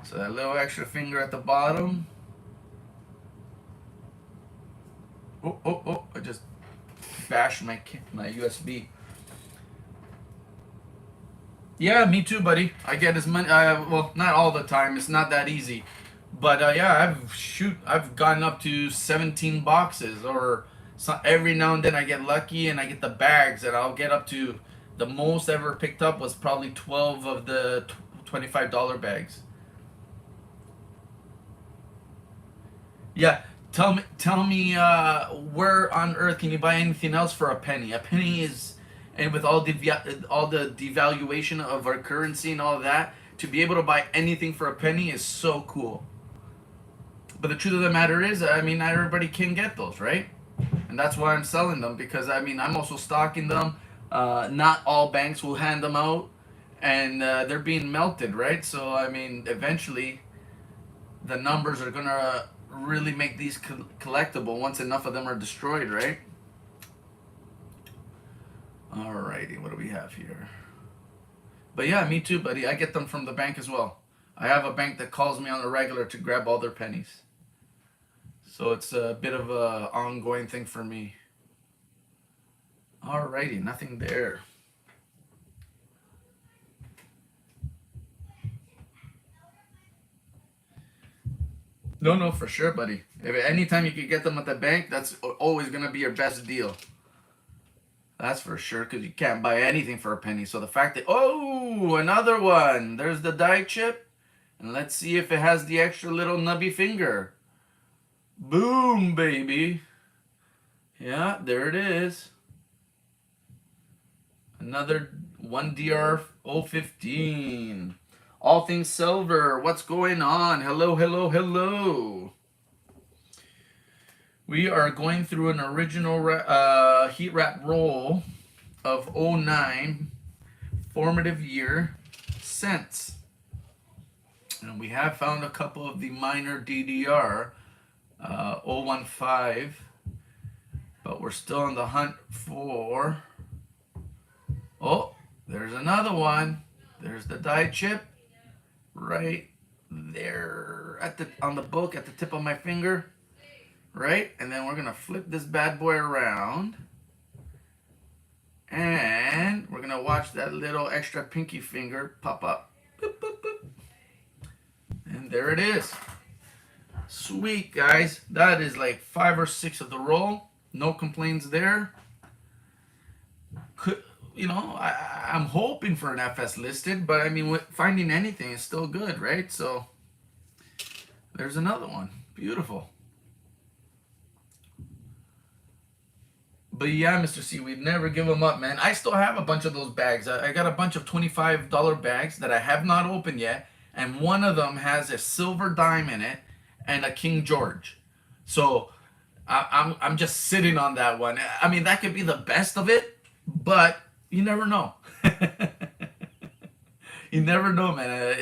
[SPEAKER 1] So that little extra finger at the bottom. Oh, I just bashed my USB. Yeah, me too, buddy. I get as many, well, not all the time. It's not that easy. But yeah, I've gotten up to 17 boxes, or so every now and then I get lucky and I get the bags, and I'll get up to, the most ever picked up was probably 12 of the $25 bags. Yeah, tell me, where on earth can you buy anything else for a penny? A penny is, and with all the devaluation of our currency and all of that, to be able to buy anything for a penny is so cool. But the truth of the matter is, I mean, not everybody can get those, right? And that's why I'm selling them, because I mean, I'm also stocking them. Not all banks will hand them out, and they're being melted, right? So I mean, eventually the numbers are gonna really make these collectible once enough of them are destroyed, right? Alrighty, what do we have here? But yeah, me too, buddy. I get them from the bank as well. I have a bank that calls me on the regular to grab all their pennies. So it's a bit of a ongoing thing for me. Alrighty, nothing there. No, for sure, buddy. If anytime you can get them at the bank, that's always gonna be your best deal. That's for sure, because you can't buy anything for a penny. So the fact that, oh, another one. There's the die chip. And let's see if it has the extra little nubby finger. Boom, baby. Yeah, there it is. Another 1DR015. All things silver. What's going on? Hello. We are going through an original heat wrap roll of 09 formative year cents. And we have found a couple of the minor DDR 015, but we're still on the hunt for, oh, there's another one. There's the die chip right there on the book at the tip of my finger, right? And then we're gonna flip this bad boy around, and we're gonna watch that little extra pinky finger pop up. Boop, boop, boop. And there it is. Sweet, guys. That is like 5 or 6 of the roll. No complaints there. I'm hoping for an FS listed, but I mean, finding anything is still good, right? So There's another one. Beautiful. But yeah, Mr. Seaweed, never give them up, man. I still have a bunch of those bags. I got a bunch of $25 bags that I have not opened yet. And one of them has a silver dime in it and a King George. So I'm just sitting on that one. I mean, that could be the best of it, but you never know. You never know, man.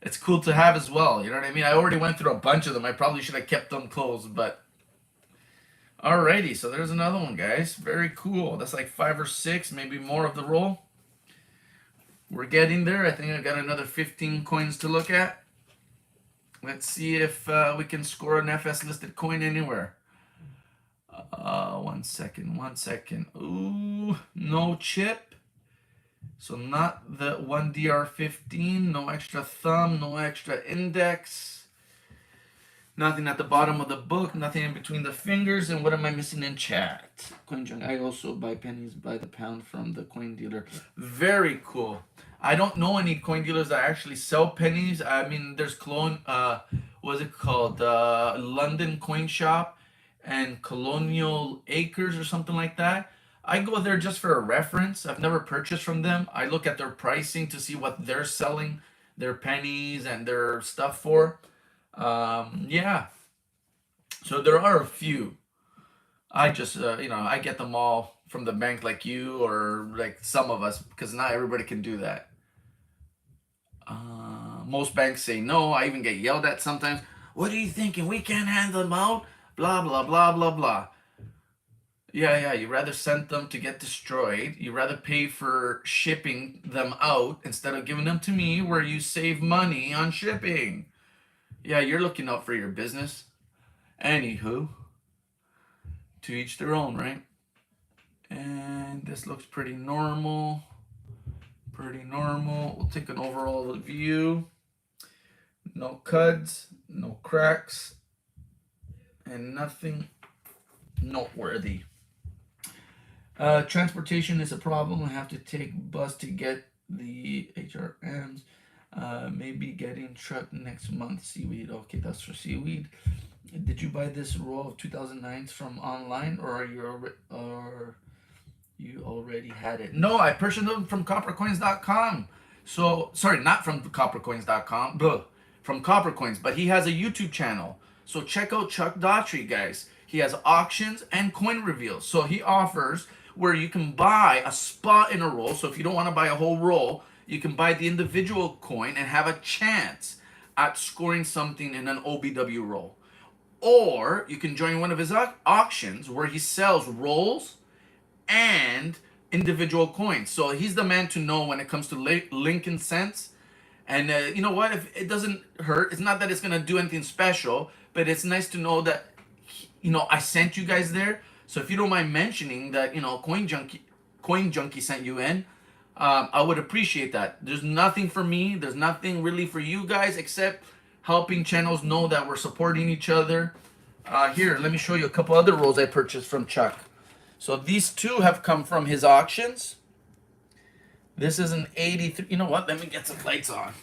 [SPEAKER 1] It's cool to have as well. You know what I mean? I already went through a bunch of them. I probably should have kept them closed, but alrighty. So there's another one, guys. Very cool. That's like 5 or 6, maybe more of the roll. We're getting there. I think I got another 15 coins to look at. Let's see if we can score an FS listed coin anywhere. 1 second, 1 second. Ooh, no chip. So not the 1DR15, no extra thumb, no extra index. Nothing at the bottom of the book, nothing in between the fingers. And what am I missing in chat? Coin junk. I also buy pennies by the pound from the coin dealer. Very cool. I don't know any coin dealers that actually sell pennies. I mean, there's Cologne, what's it called? London Coin Shop and Colonial Acres or something like that. I go there just for a reference. I've never purchased from them. I look at their pricing to see what they're selling their pennies and their stuff for. Yeah. So there are a few. I just, I get them all from the bank like you or like some of us because not everybody can do that. Most banks say no. I even get yelled at sometimes. What are you thinking? We can't hand them out? Blah, blah, blah, blah, blah. Yeah, you rather send them to get destroyed. You rather pay for shipping them out instead of giving them to me where you save money on shipping. Yeah, you're looking out for your business. Anywho, to each their own, right? And this looks pretty normal. Pretty normal. We'll take an overall view. No cuts, no cracks, and nothing noteworthy. Transportation is a problem. I have to take bus to get the HRMs. Maybe getting truck next month. Seaweed. Okay, that's for Seaweed. Did you buy this roll of 2009s from online, or you already had it? No, I purchased them from coppercoins.com. So, sorry, not from coppercoins.com, but from Coppercoins. But he has a YouTube channel. So check out Chuck Daughtry, guys. He has auctions and coin reveals. So he offers where you can buy a spot in a roll. So if you don't want to buy a whole roll, you can buy the individual coin and have a chance at scoring something in an OBW roll. Or you can join one of his auctions where he sells rolls and individual coins. So he's the man to know when it comes to Lincoln cents. And you know what? If it doesn't hurt, it's not that it's going to do anything special, but it's nice to know that, I sent you guys there. So if you don't mind mentioning that, Coin Junkie sent you in, I would appreciate that. There's nothing for me. There's nothing really for you guys except helping channels know that we're supporting each other. Here, let me show you a couple other rolls I purchased from Chuck. So these two have come from his auctions. This is an 83. You know what? Let me get some lights on.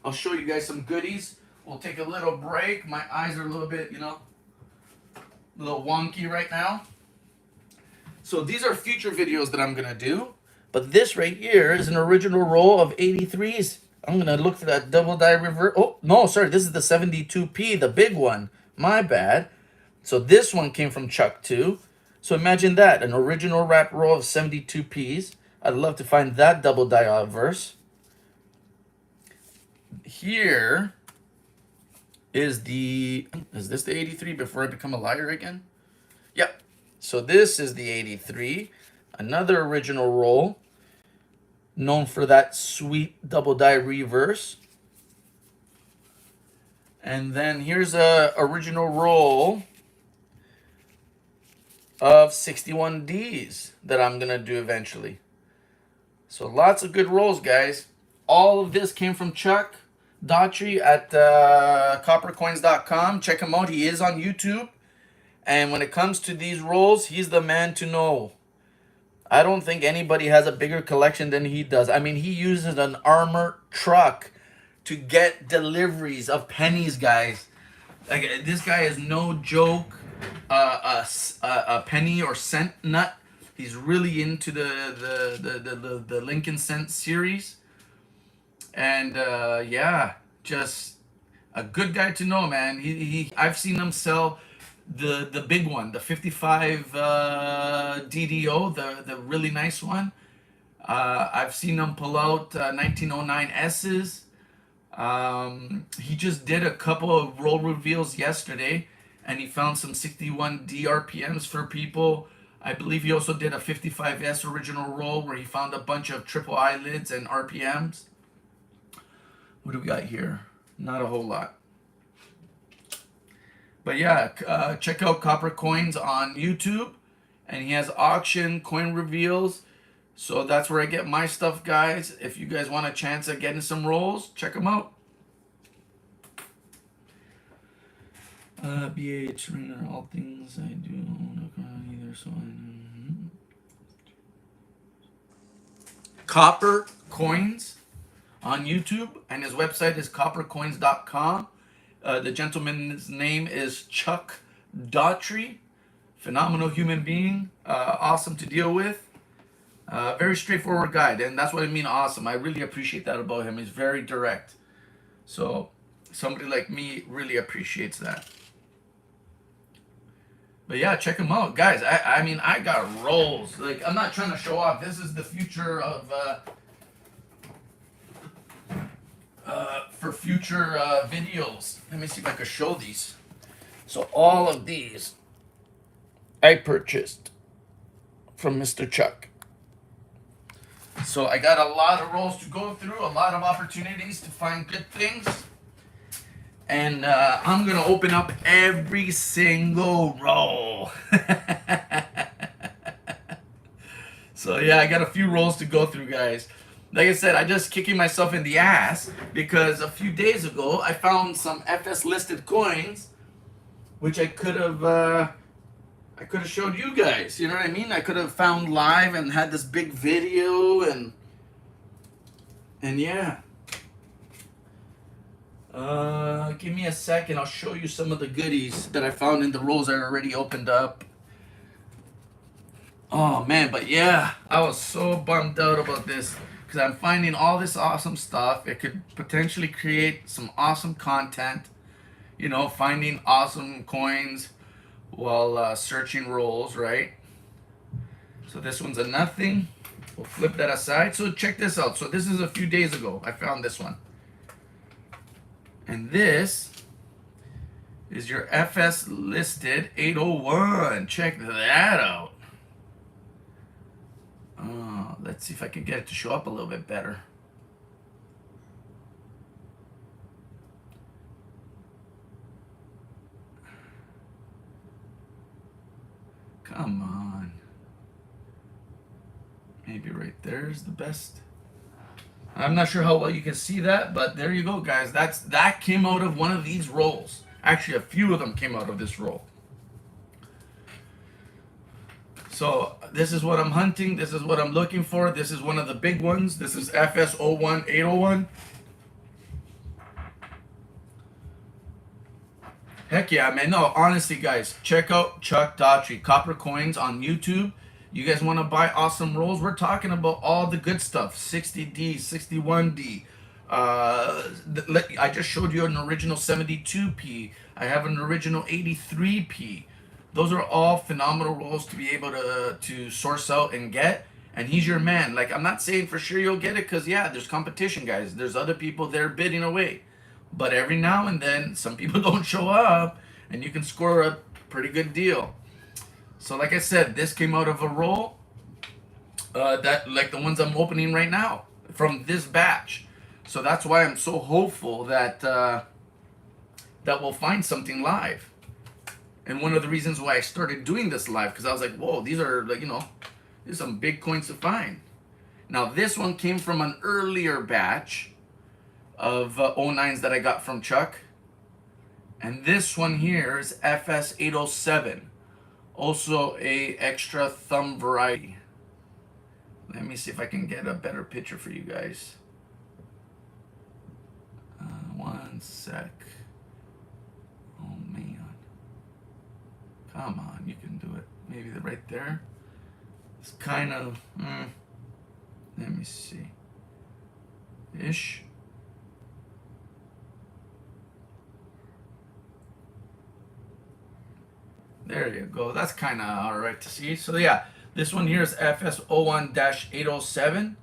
[SPEAKER 1] I'll show you guys some goodies. We'll take a little break. My eyes are a little bit, a little wonky right now. So these are future videos that I'm going to do. But this right here is an original roll of 83s. I'm going to look for that double die reverse. Oh, no, sorry. This is the 72p, the big one. My bad. So this one came from Chuck too. So imagine that, an original wrap roll of 72p's. I'd love to find that double die verse. Here is this the 83 before I become a liar again? Yep. So this is the 83, another original roll, known for that sweet double die reverse. And then here's a original roll of 61Ds that I'm going to do eventually. So lots of good rolls, guys. All of this came from Chuck Daughtry at coppercoins.com. Check him out. He is on YouTube. And when it comes to these rolls, he's the man to know. I don't think anybody has a bigger collection than he does. I mean, he uses an armored truck to get deliveries of pennies, guys. Like this guy is no joke. A penny or cent nut. He's really into the Lincoln Cent series, and yeah, just a good guy to know, man. He I've seen him sell the big one, the 55 DDO, the really nice one. I've seen him pull out 1909 S's. He just did a couple of roll reveals yesterday, and he found some 61 DRPMs for people. I believe he also did a 55S original roll where he found a bunch of triple eyelids and RPMs. What do we got here? Not a whole lot. But yeah, check out Copper Coins on YouTube, and he has auction coin reveals. So that's where I get my stuff, guys. If you guys want a chance at getting some rolls, check them out. BH Arena, all things I do own either, so Copper Coins on YouTube, and his website is coppercoins.com. The gentleman's name is Chuck Daughtry. Phenomenal human being, awesome to deal with. Very straightforward guy, and that's what I mean awesome. I really appreciate that about him. He's very direct. So somebody like me really appreciates that. But yeah, check him out, guys. I mean, I got rolls. Like, I'm not trying to show off. This is the future of for future videos. Let me see if I can show these. So all of these I purchased from Mr. Chuck. So I got a lot of rolls to go through, a lot of opportunities to find good things. And I'm going to open up every single roll. So yeah, I got a few rolls to go through, guys. Like I said, I just kicking myself in the ass because a few days ago I found some FS listed coins, which I could have showed you guys. You know what I mean? I could have found live and had this big video and yeah. Give me a second. I'll show you some of the goodies that I found in the rolls I already opened up. Oh man, but yeah, I was so bummed out about this because I'm finding all this awesome stuff. It could potentially create some awesome content, you know, finding awesome coins while searching rolls, right? So this one's a nothing. We'll flip that aside. So check this out. So this is a few days ago. I found this one. And this is your FS listed 801. Check that out. Let's see if I can get it to show up a little bit better. Come on. Maybe right there is the best. I'm not sure how well you can see that, but there you go, guys. That came out of one of these rolls. Actually, a few of them came out of this roll. So this is what I'm hunting. This is what I'm looking for. This is one of the big ones. This is FS01 801. Heck yeah, man. No, honestly, guys, check out Chuck Daughtry, Copper Coins on YouTube. You guys want to buy awesome rolls? We're talking about all the good stuff. 60D, 61D. I just showed you an original 72P. I have an original 83P. Those are all phenomenal rolls to be able to source out and get. And he's your man. Like, I'm not saying for sure you'll get it because, yeah, there's competition, guys. There's other people there bidding away. But every now and then, some people don't show up, and you can score a pretty good deal. So like I said, this came out of a roll that like the ones I'm opening right now from this batch. So that's why I'm so hopeful that that we'll find something live. And one of the reasons why I started doing this live, because I was like, whoa, these are like, you know, there's some big coins to find. Now this one came from an earlier batch of 09s that I got from Chuck. And this one here is FS 807. Also a extra thumb variety. Let me see if I can get a better picture for you guys. sec. Oh man. Come on, you can do it. Maybe right there. It's kind of, let me see. Ish. There you go. That's kind of all right to see. So yeah, this one here is FS01-807.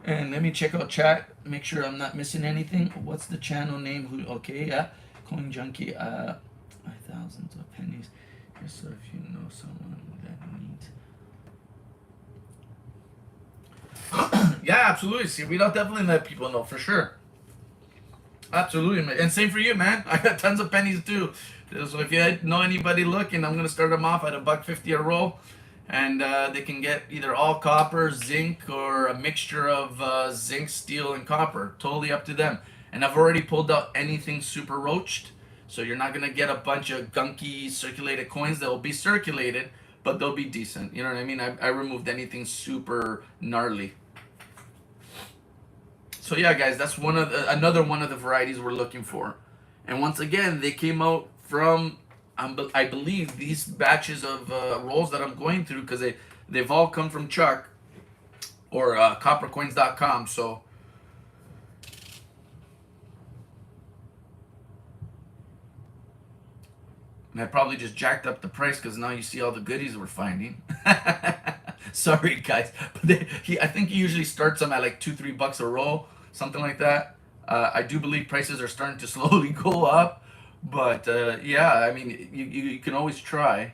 [SPEAKER 1] And let me check out chat. Make sure I'm not missing anything. What's the channel name? Who? Okay, yeah. Coin Junkie. Thousands of pennies. Just so if you know someone that needs. Yeah, absolutely. See, we don't definitely let people know for sure. Absolutely, man. And same for you, man. I got tons of pennies too. So if you know anybody looking, I'm gonna start them off at $1.50 a roll, and they can get either all copper, zinc, or a mixture of zinc, steel, and copper. Totally up to them. And I've already pulled out anything super roached, so you're not gonna get a bunch of gunky circulated coins. They'll be circulated, but they'll be decent. You know what I mean? I removed anything super gnarly. So yeah, guys, that's another one of the varieties we're looking for. And once again, they came out from, I believe, these batches of rolls that I'm going through, because they've all come from Chuck or coppercoins.com. So and I probably just jacked up the price because now you see all the goodies we're finding. Sorry, guys, but I think he usually starts them at like $2-3 a roll, something like that. I do believe prices are starting to slowly go up, but yeah, I mean, you can always try.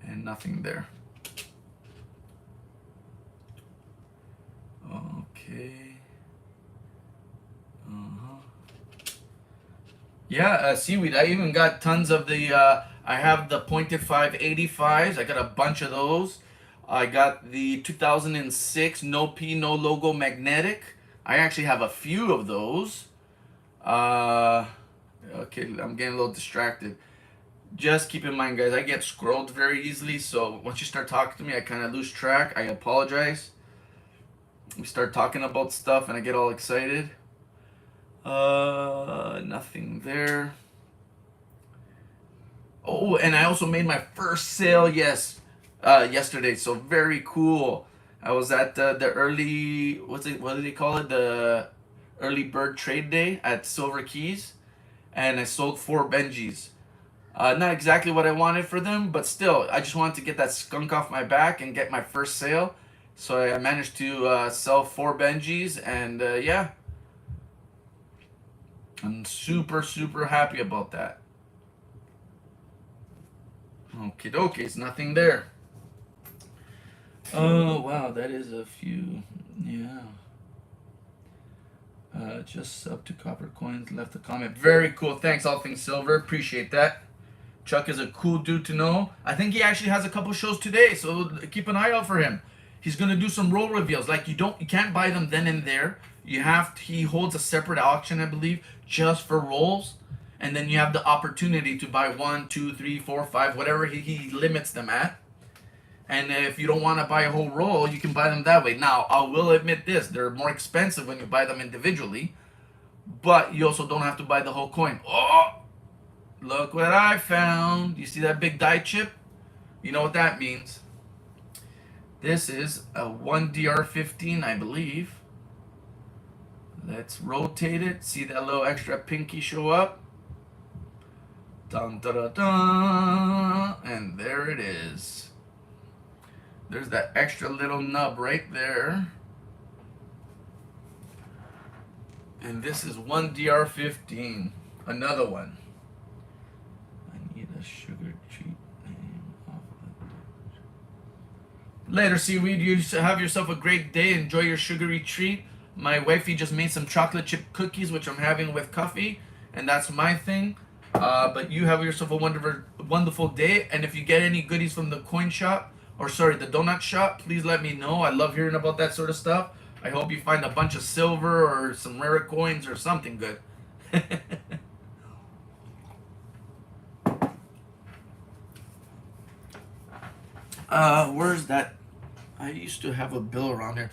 [SPEAKER 1] And nothing there. Okay. Yeah, seaweed. I even got tons of the. I have the pointed 585s. I got a bunch of those. I got the 2006 no P no logo magnetic. I actually have a few of those. Okay, I'm getting a little distracted. Just keep in mind, guys, I get scrolled very easily. So once you start talking to me, I kind of lose track. I apologize. We start talking about stuff and I get all excited. Nothing there. Oh, and I also made my first sale, yesterday. So very cool. I was at the early, what do they call it? The early bird trade day at Silver Keys, and I sold 4 Benjis. Not exactly what I wanted for them, but still, I just wanted to get that skunk off my back and get my first sale. So I managed to sell 4 Benjis, and yeah. I'm super, super happy about that. Okie dokie, it's nothing there. Oh, wow, that is a few. Yeah. Just up to Copper Coins, left a comment. Very cool. Thanks, All Things Silver. Appreciate that. Chuck is a cool dude to know. I think he actually has a couple shows today, so keep an eye out for him. He's gonna do some roll reveals. Like you can't buy them then and there. He holds a separate auction, I believe, just for rolls, and then you have the opportunity to buy 1, 2, 3, 4, 5, whatever he limits them at. And if you don't want to buy a whole roll, you can buy them that way. Now, I will admit this: they're more expensive when you buy them individually, but you also don't have to buy the whole coin. Oh, look what I found! You see that big die chip? You know what that means. This is a 1DR15, I believe. Let's rotate it. See that little extra pinky show up? Dun, dun, dun, dun. And there it is. There's that extra little nub right there. And this is 1DR15. Another one. I need a sugar treat. Later, seaweed. You have yourself a great day. Enjoy your sugary treat. My wifey just made some chocolate chip cookies, which I'm having with coffee, and that's my thing. But you have yourself a wonderful day. And if you get any goodies from the coin shop, or sorry, the donut shop, please let me know. I love hearing about that sort of stuff. I hope you find a bunch of silver or some rare coins or something good. Where's that? I used to have a bill around here.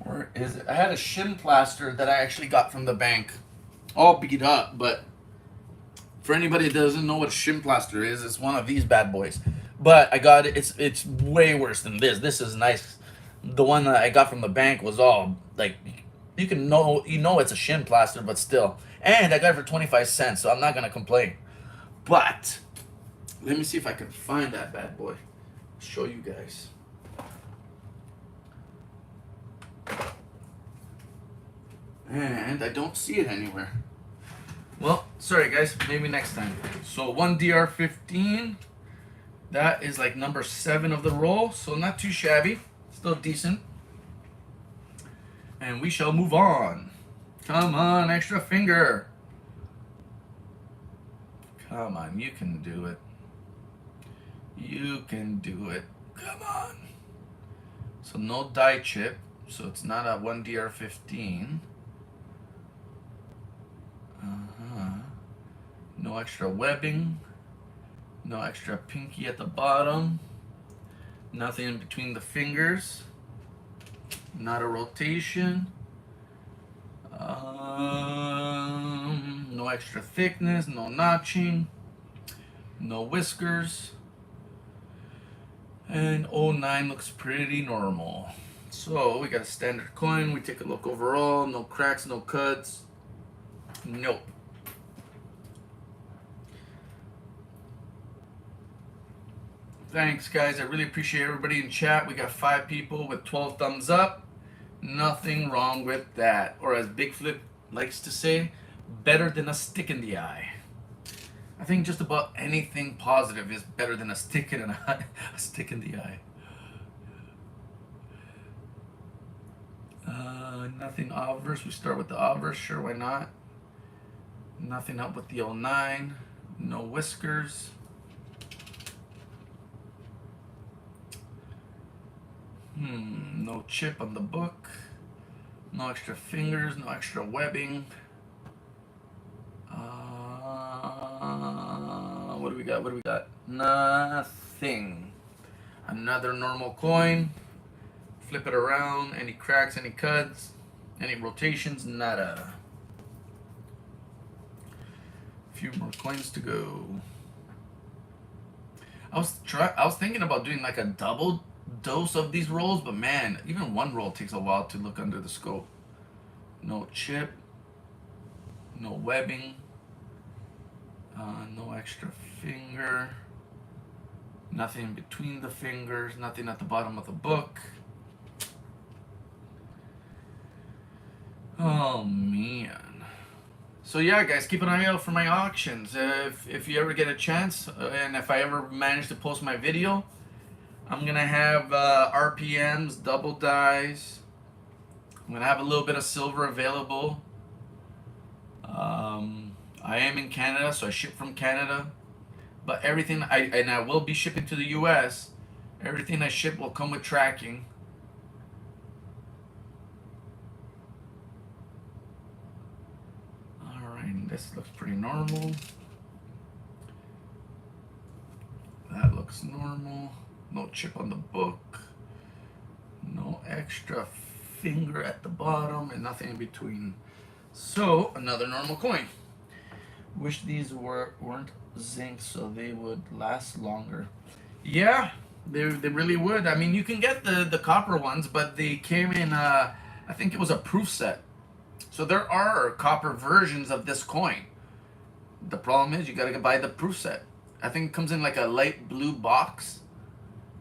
[SPEAKER 1] Where more is I had a shin plaster that I actually got from the bank, all beat up. But for anybody that doesn't know what a shin plaster is, it's one of these bad boys. But I got it. It's way worse than this. This is nice. The one that I got from the bank was all like, you know it's a shin plaster, but still. And I got it for 25 cents, so I'm not gonna complain. But let me see if I can find that bad boy. Show you guys. And I don't see it anywhere. Well, sorry guys, maybe next time. So 1DR15, that is like number 7 of the roll, so not too shabby, still decent. And we shall move on. Come on, extra finger. Come on, you can do it. You can do it. Come on. So no die chip, so it's not a 1DR15. No extra webbing. No extra pinky at the bottom. Nothing in between the fingers. Not a rotation. No extra thickness. No notching. No whiskers. And 09 looks pretty normal. So we got a standard coin. We take a look overall. No cracks, no cuts. Nope. Thanks, guys. I really appreciate everybody in chat. We got 5 people with 12 thumbs up. Nothing wrong with that. Or as Big Flip likes to say, better than a stick in the eye. I think just about anything positive is better than a stick in an eye. A stick in the eye. Nothing obverse. We start with the obverse. Sure, why not? Nothing up with the 09. No whiskers. No chip on the book. No extra fingers. No extra webbing. What do we got? What do we got? Nothing. Another normal coin. Flip it around. Any cracks? Any cuts? Any rotations? Nada. A few more coins to go. I was thinking about doing like a double dose of these rolls, but man, even one roll takes a while to look under the scope. No chip. No webbing. No extra finger. Nothing in between the fingers. Nothing at the bottom of the book. Oh man. So yeah, guys, keep an eye out for my auctions. If you ever get a chance, and if I ever manage to post my video, I'm gonna have RPMs, double dies. I'm gonna have a little bit of silver available. I am in Canada, so I ship from Canada. But everything I will be shipping to the US. Everything I ship will come with tracking. Alright, this looks pretty normal. That looks normal. No chip on the book. No extra finger at the bottom and nothing in between. So, another normal coin. Wish these weren't zinc so they would last longer. Yeah, they really would. I mean, you can get the copper ones, but they came in, I think it was a proof set. So there are copper versions of this coin. The problem is you gotta buy the proof set. I think it comes in like a light blue box.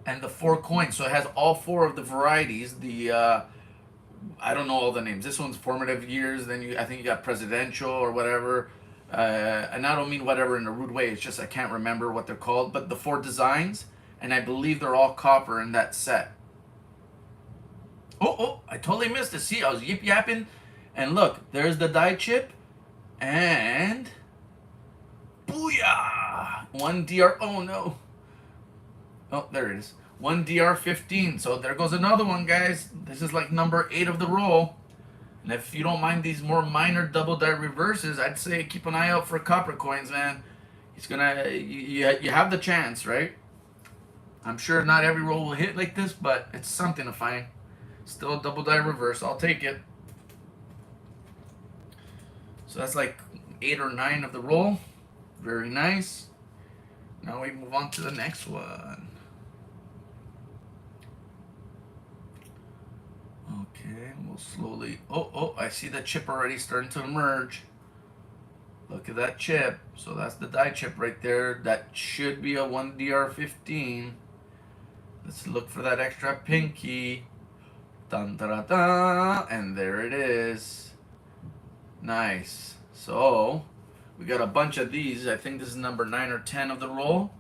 [SPEAKER 1] And the 4 coins, so it has all 4 of the varieties. The I don't know all the names. This one's formative years. Then I think you got presidential or whatever. And I don't mean whatever in a rude way. It's just I can't remember what they're called. But the 4 designs, and I believe they're all copper in that set. Oh! I totally missed it. See, I was yip yapping, and look, there's the die chip, and booyah! 1DR. Oh no. Oh, there it is. 1DR15. So there goes another one, guys. This is like number 8 of the roll. And if you don't mind these more minor double die reverses, I'd say keep an eye out for copper coins, man. It's gonna you have the chance, right? I'm sure not every roll will hit like this, but it's something to find. Still a double die reverse. I'll take it. So that's like 8 or 9 of the roll. Very nice. Now we move on to the next one. Okay, we'll slowly. Oh, I see the chip already starting to emerge. Look at that chip. So that's the die chip right there. That should be a 1DR15. Let's look for that extra pinky. Dun da da da. And there it is. Nice. So we got a bunch of these. I think this is number 9 or 10 of the roll.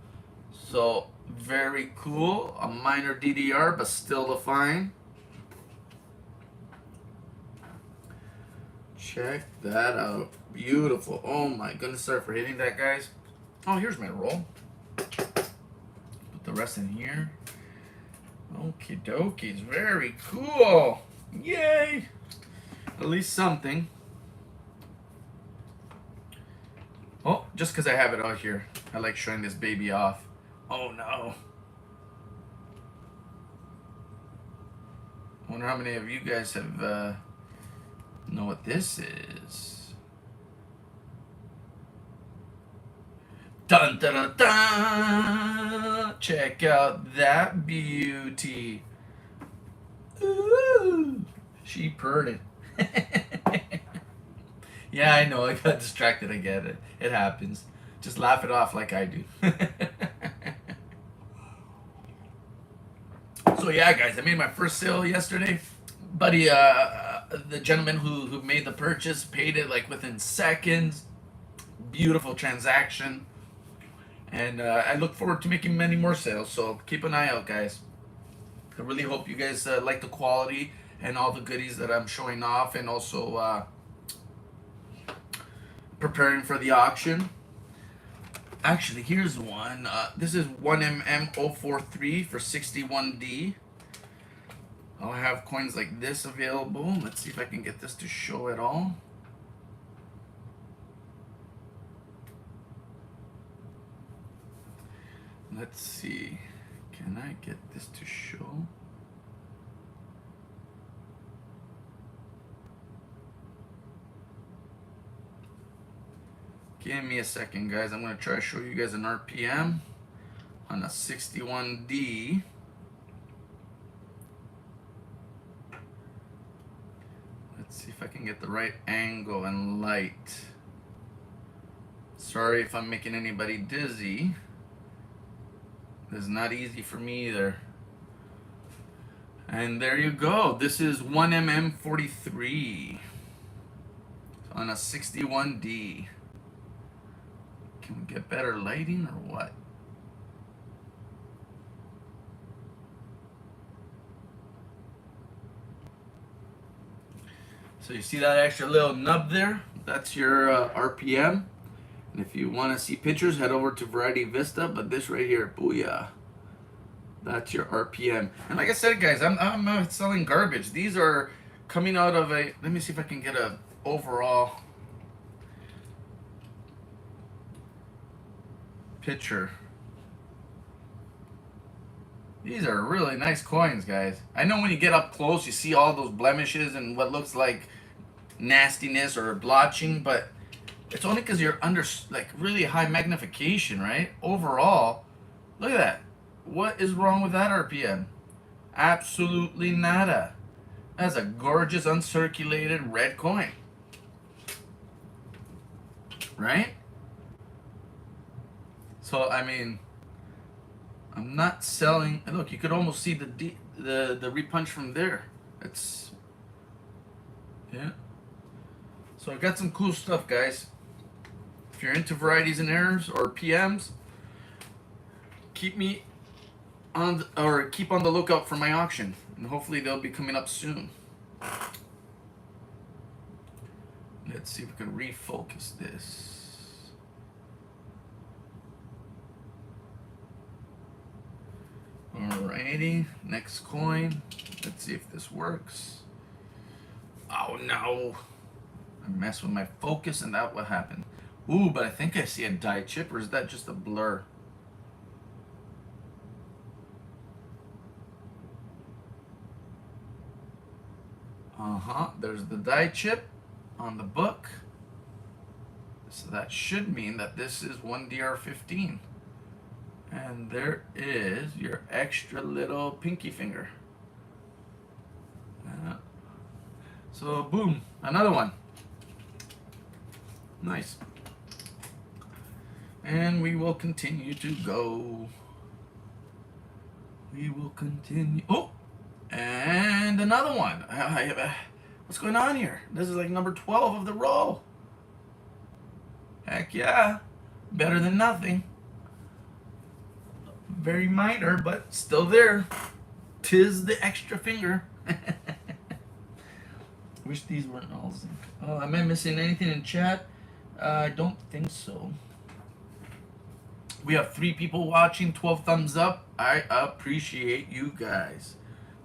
[SPEAKER 1] So very cool. A minor DDR, but still fine. Check that out. Beautiful. Oh my goodness, sorry for hitting that, guys. Oh, here's my roll. Put the rest in here. Okie dokies. Very cool. Yay. At least something. Oh, just because I have it out here. I like showing this baby off. Oh no. I wonder how many of you guys have know what this is. Dun dun dun dun! Check out that beauty. Ooh, she purred it. Yeah, I know. I got distracted. I get it. It happens. Just laugh it off like I do. So yeah, guys, I made my first sale yesterday. Buddy, the gentleman who made the purchase paid it like within seconds. Beautiful transaction. And I look forward to making many more sales. So keep an eye out, guys. I really hope you guys like the quality and all the goodies that I'm showing off, and also preparing for the auction. Actually, here's one. This is 1MM043 for 61D. I'll have coins like this available. Let's see if I can get this to show at all. Let's see. Can I get this to show? Give me a second, guys. I'm going to try to show you guys an RPM on a 61D. Let's see if I can get the right angle and light. Sorry if I'm making anybody dizzy. This is not easy for me either. And there you go. This is 1MM43 on a 61D. Can we get better lighting or what? So you see that extra little nub there? That's your RPM. And if you want to see pictures, head over to Variety Vista. But this right here, booyah. That's your RPM. And like I said, guys, I'm not selling garbage. These are coming out of a... Let me see if I can get a overall picture. These are really nice coins, guys. I know when you get up close, you see all those blemishes and what looks like nastiness or blotching, but it's only because you're under like really high magnification, right? Overall, look at that. What is wrong with that RPM? Absolutely nada. That's a gorgeous uncirculated red coin, right? So I mean, I'm not selling. Look, you could almost see the repunch from there. It's, yeah. So I got some cool stuff, guys. If you're into varieties and errors or PMs, keep on the lookout for my auction, and hopefully they'll be coming up soon. Let's see if we can refocus this. Alrighty, next coin. Let's see if this works. Oh no! I messed with my focus and that what happened. Ooh, but I think I see a die chip, or is that just a blur? There's the die chip on the book. So that should mean that this is 1DR15. And there is your extra little pinky finger. So boom, another one. Nice. And we will continue to go. We will continue. Oh, and another one. What's going on here? This is like number 12 of the roll. Heck yeah. Better than nothing. Very minor, but still there. 'Tis the extra finger. Wish these weren't all zinc. Oh, am I missing anything in chat? I don't think so. We have 3 people watching, 12 thumbs up. I appreciate you guys.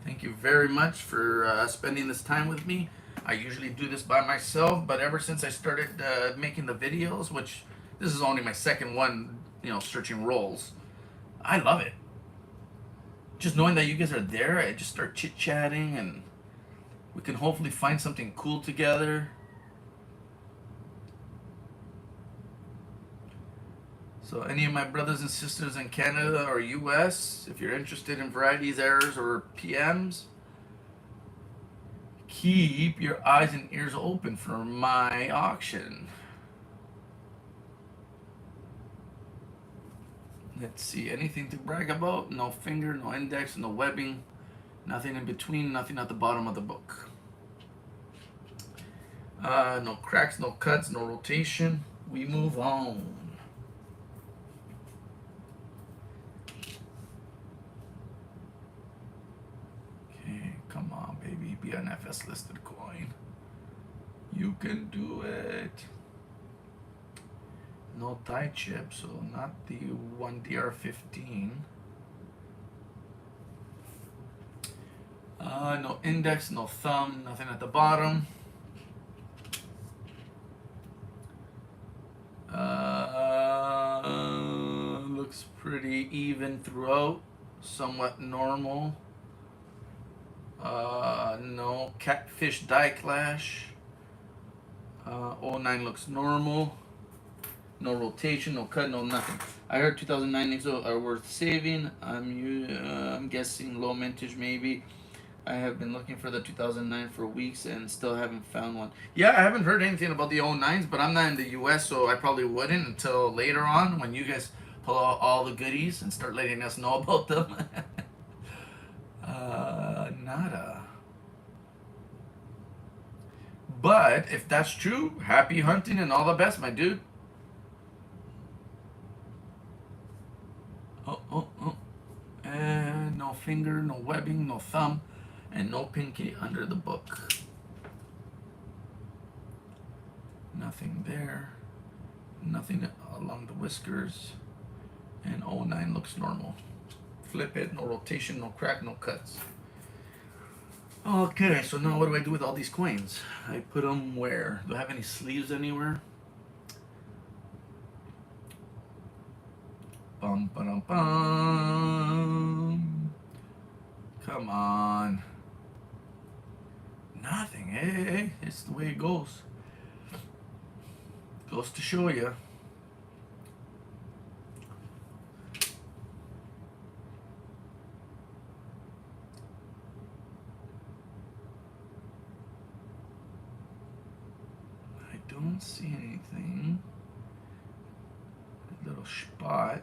[SPEAKER 1] Thank you very much for spending this time with me. I usually do this by myself, but ever since I started making the videos, which this is only my second one, searching roles, I love it. Just knowing that you guys are there, I just start chit-chatting and we can hopefully find something cool together. So any of my brothers and sisters in Canada or US, if you're interested in varieties, errors, or PMs, keep your eyes and ears open for my auction. Let's see, anything to brag about? No finger, no index, no webbing, nothing in between, nothing at the bottom of the book. No cracks, no cuts, no rotation. We move on. Okay, come on, baby. Be an FS listed coin. You can do it. No tie chip, so not the 1DR15. No index, no thumb, nothing at the bottom. Looks pretty even throughout, somewhat normal. No catfish die clash. 09 looks normal. No rotation, no cut, no nothing. I heard 2009 nicks are worth saving. I'm guessing low mintage maybe. I have been looking for the 2009 for weeks and still haven't found one. Yeah, I haven't heard anything about the 09s, but I'm not in the US, so I probably wouldn't until later on when you guys pull out all the goodies and start letting us know about them. Nada. But if that's true, happy hunting and all the best, my dude. Oh. And no finger, no webbing, no thumb, and no pinky under the book. Nothing there. Nothing along the whiskers. And 09 looks normal. Flip it, no rotation, no crack, no cuts. Okay, so now what do I do with all these coins? I put them where? Do I have any sleeves anywhere? Bum, ba-dum, bum. Come on. Nothing. Hey, it's the way it goes. Goes to show you. I don't see anything. A little spot.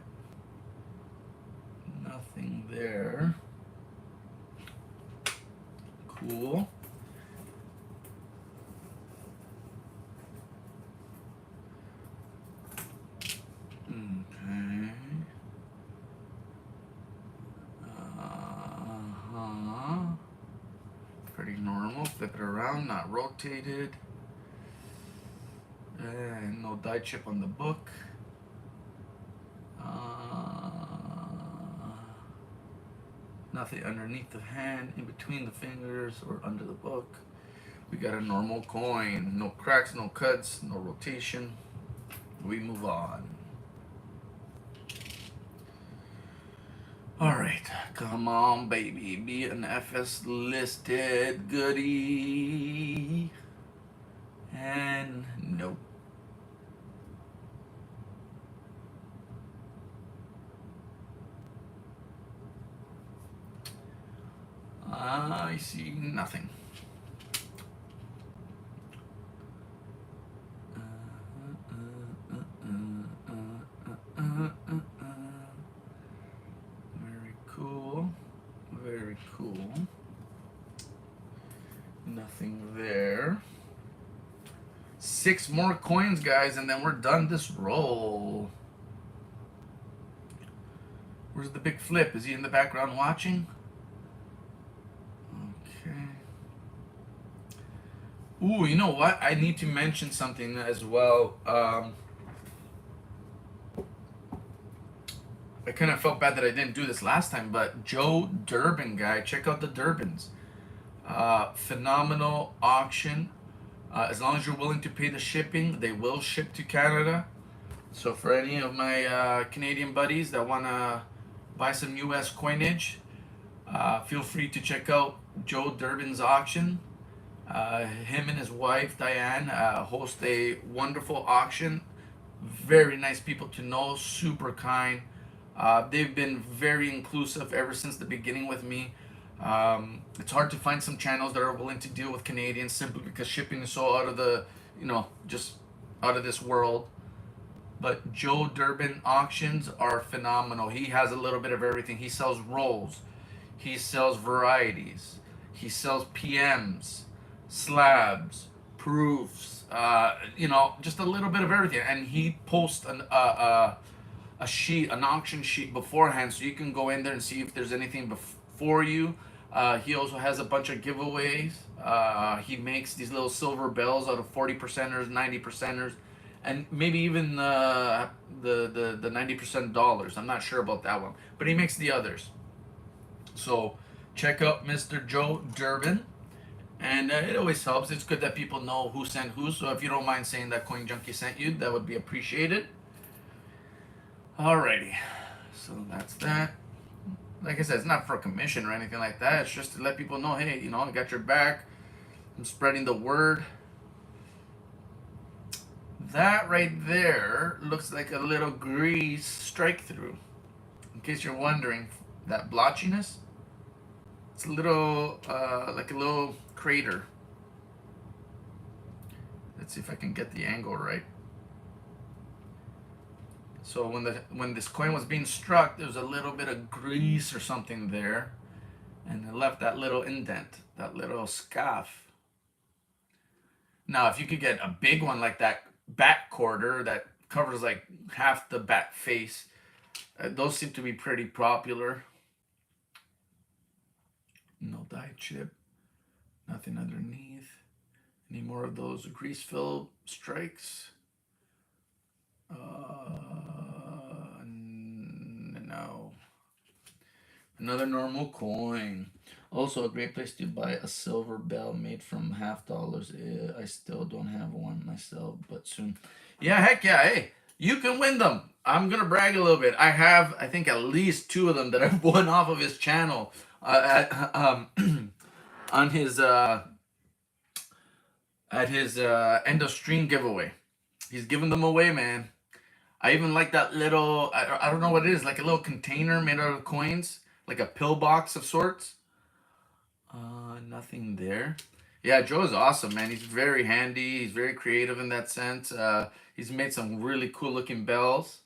[SPEAKER 1] Nothing there. Cool. Okay. Pretty normal. Flip it around, not rotated. And no die chip on the book. Nothing underneath the hand, in between the fingers, or under the book. We got a normal coin. No cracks, no cuts, no rotation. We move on. All right, come on, baby, be an FS listed goodie. And nope. I see nothing. Very cool. Very cool. Nothing there. 6 more coins, guys, and then we're done this roll. Where's the big flip? Is he in the background watching? Okay. Ooh, you know what? I need to mention something as well. I kind of felt bad that I didn't do this last time, but Joe Durbin guy, check out the Durbins. Phenomenal auction. As long as you're willing to pay the shipping, they will ship to Canada. So for any of my Canadian buddies that want to buy some US coinage, feel free to check out Joe Durbin's auction. Him and his wife Diane host a wonderful auction. Very nice people to know, super kind. They've been very inclusive ever since the beginning with me. It's hard to find some channels that are willing to deal with Canadians simply because shipping is so out of the, just out of this world. But Joe Durbin auctions are phenomenal. He has a little bit of everything. He sells rolls, he sells varieties, he sells PMs, slabs, proofs, just a little bit of everything. And he posts a sheet, an auction sheet beforehand, so you can go in there and see if there's anything before you. He also has a bunch of giveaways. He makes these little silver bells out of 40 percenters, 90 percenters, and maybe even the 90% dollars. I'm not sure about that one, but he makes the others. So check out Mr. Joe Durbin. And it always helps. It's good that people know who sent who. So if you don't mind saying that Coin Junkie sent you, that would be appreciated. Alrighty. So that's that. Like I said, it's not for a commission or anything like that. It's just to let people know, hey, I got your back. I'm spreading the word. That right there looks like a little grease strike through. In case you're wondering, that blotchiness, it's a little, like a little crater. Let's see if I can get the angle right. So when this coin was being struck, there was a little bit of grease or something there, and it left that little indent, that little scuff. Now, if you could get a big one like that back quarter that covers like half the back face, those seem to be pretty popular. No die chip, nothing underneath. Any more of those grease-filled strikes? No. Another normal coin. Also a great place to buy a silver bell made from $50. I still don't have one myself, but soon. Yeah, heck yeah. Hey, you can win them. I'm gonna brag a little bit. I have, I think, at least 2 of them that I've won off of his channel. On his at his end of stream giveaway. He's giving them away, man. I even like that little, I don't know what it is, like a little container made out of coins, like a pill box of sorts. Nothing there. Yeah, Joe's awesome, man. He's very handy. He's very creative in that sense. He's made some really cool looking bells.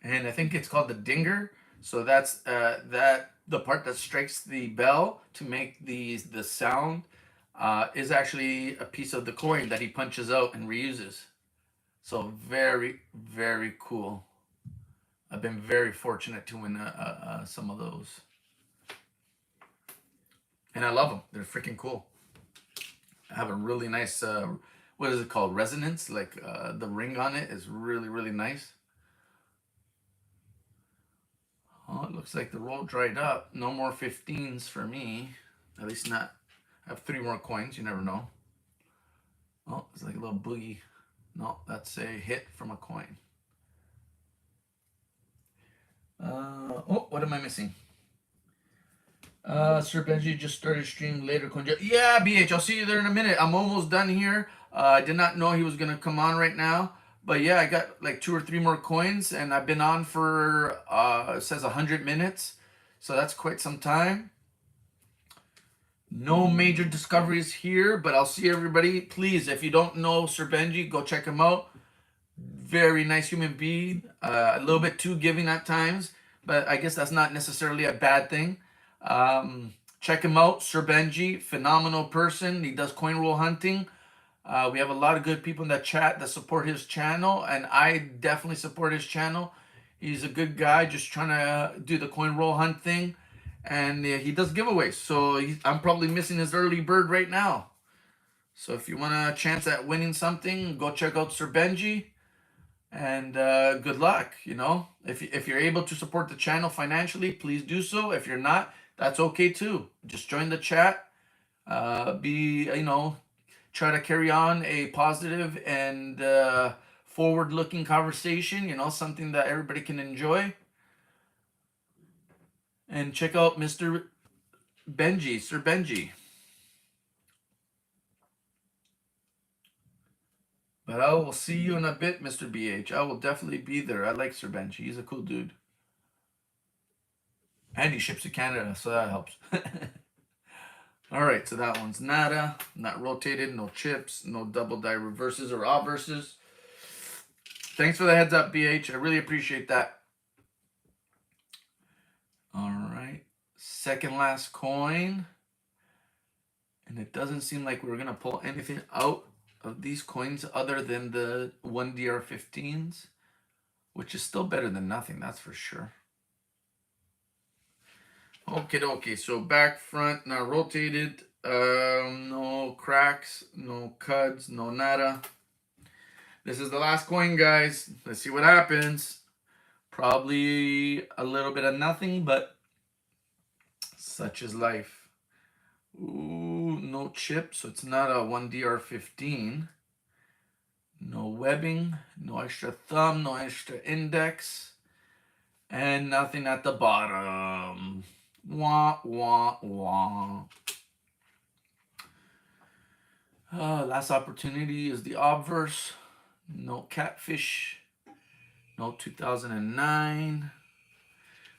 [SPEAKER 1] And I think it's called the dinger. So that's the part that strikes the bell to make the sound is actually a piece of the coin that he punches out and reuses. So very, very cool. I've been very fortunate to win some of those. And I love them. They're freaking cool. I have a really nice, what is it called? Resonance. Like the ring on it is really, really nice. Oh, it looks like the roll dried up. No more 15s for me. At least not. I have 3 more coins. You never know. Oh, it's like a little boogie. No, that's a hit from a coin. Oh, what am I missing? Sir Benji just started stream later. Yeah, BH, I'll see you there in a minute. I'm almost done here. I did not know he was gonna come on right now, but yeah, I got like 2 or 3 more coins, and I've been on for it says 100 minutes, so that's quite some time. No major discoveries here, but I'll see everybody. Please, if you don't know Sir Benji, go check him out. Very nice human being. A little bit too giving at times, but I guess that's not necessarily a bad thing. Check him out, Sir Benji. Phenomenal person. He does coin roll hunting. We have a lot of good people in that chat that support his channel, and I definitely support his channel. He's a good guy, just trying to do the coin roll hunt thing, and he does giveaways. So I'm probably missing his early bird right now. So if you want a chance at winning something, go check out Sir Benji, and good luck. You know, if you're able to support the channel financially, please do so. If you're not, that's okay too. Just join the chat. Try to carry on a positive and forward-looking conversation. You know, something that everybody can enjoy. And check out Mr. Benji, Sir Benji. But I will see you in a bit, Mr. BH. I will definitely be there. I like Sir Benji. He's a cool dude. And he ships to Canada, so that helps. All right, so that one's nada. Not rotated, no chips, no double die reverses or obverses. Thanks for the heads up, BH. I really appreciate that. All right, second last coin. And it doesn't seem like we're going to pull anything out of these coins other than the 1DR15s, which is still better than nothing, that's for sure. Okay, so back, front, now rotated. No cracks, no cuds, no nada. This is the last coin, guys. Let's see what happens. Probably a little bit of nothing, but such is life. Ooh, no chip, so it's not a 1DR15. No webbing, no extra thumb, no extra index, and nothing at the bottom. Wah, wah, wah. Last opportunity is the obverse. No catfish. No 2009.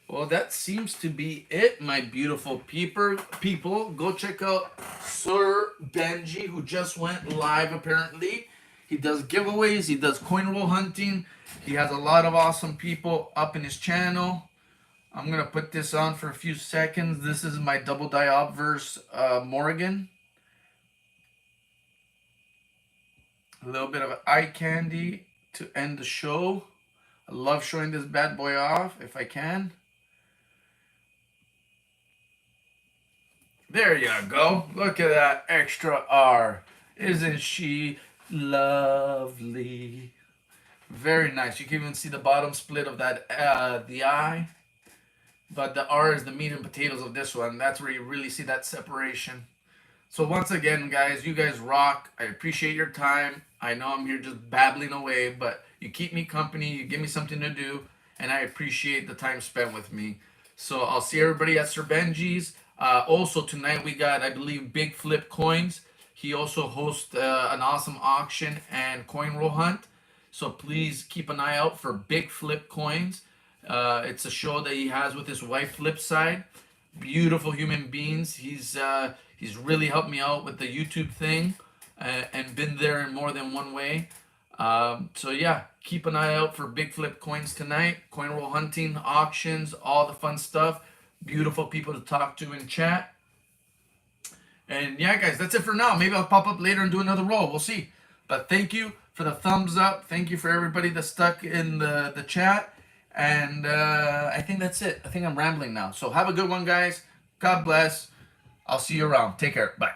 [SPEAKER 1] Well, that seems to be it, my beautiful people. Go check out Sir Benji, who just went live, apparently. He does giveaways. He does coin roll hunting. He has a lot of awesome people up in his channel. I'm going to put this on for a few seconds. This is my double die obverse Morgan. A little bit of eye candy to end the show. I love showing this bad boy off if I can. There you go. Look at that extra R. Isn't she lovely? Very nice. You can even see the bottom split of that the eye. But the R is the meat and potatoes of this one. That's where you really see that separation. So once again, guys, you guys rock. I appreciate your time. I know I'm here just babbling away, but you keep me company. You give me something to do, and I appreciate the time spent with me. So I'll see everybody at Sir Benji's. Also tonight we got, I believe, Big Flip Coins. He also hosts an awesome auction and coin roll hunt. So please keep an eye out for Big Flip Coins. It's a show that he has with his wife, Flipside. Beautiful human beings. He's really helped me out with the YouTube thing and been there in more than one way. So yeah, keep an eye out for Big Flip Coins tonight. Coin roll hunting, auctions, all the fun stuff. Beautiful people to talk to in chat. And yeah, guys, that's it for now. Maybe I'll pop up later and do another roll. We'll see. But thank you for the thumbs up. Thank you for everybody that's stuck in the chat. And I think that's it. I think I'm rambling now. So have a good one, guys. God bless. I'll see you around. Take care. Bye.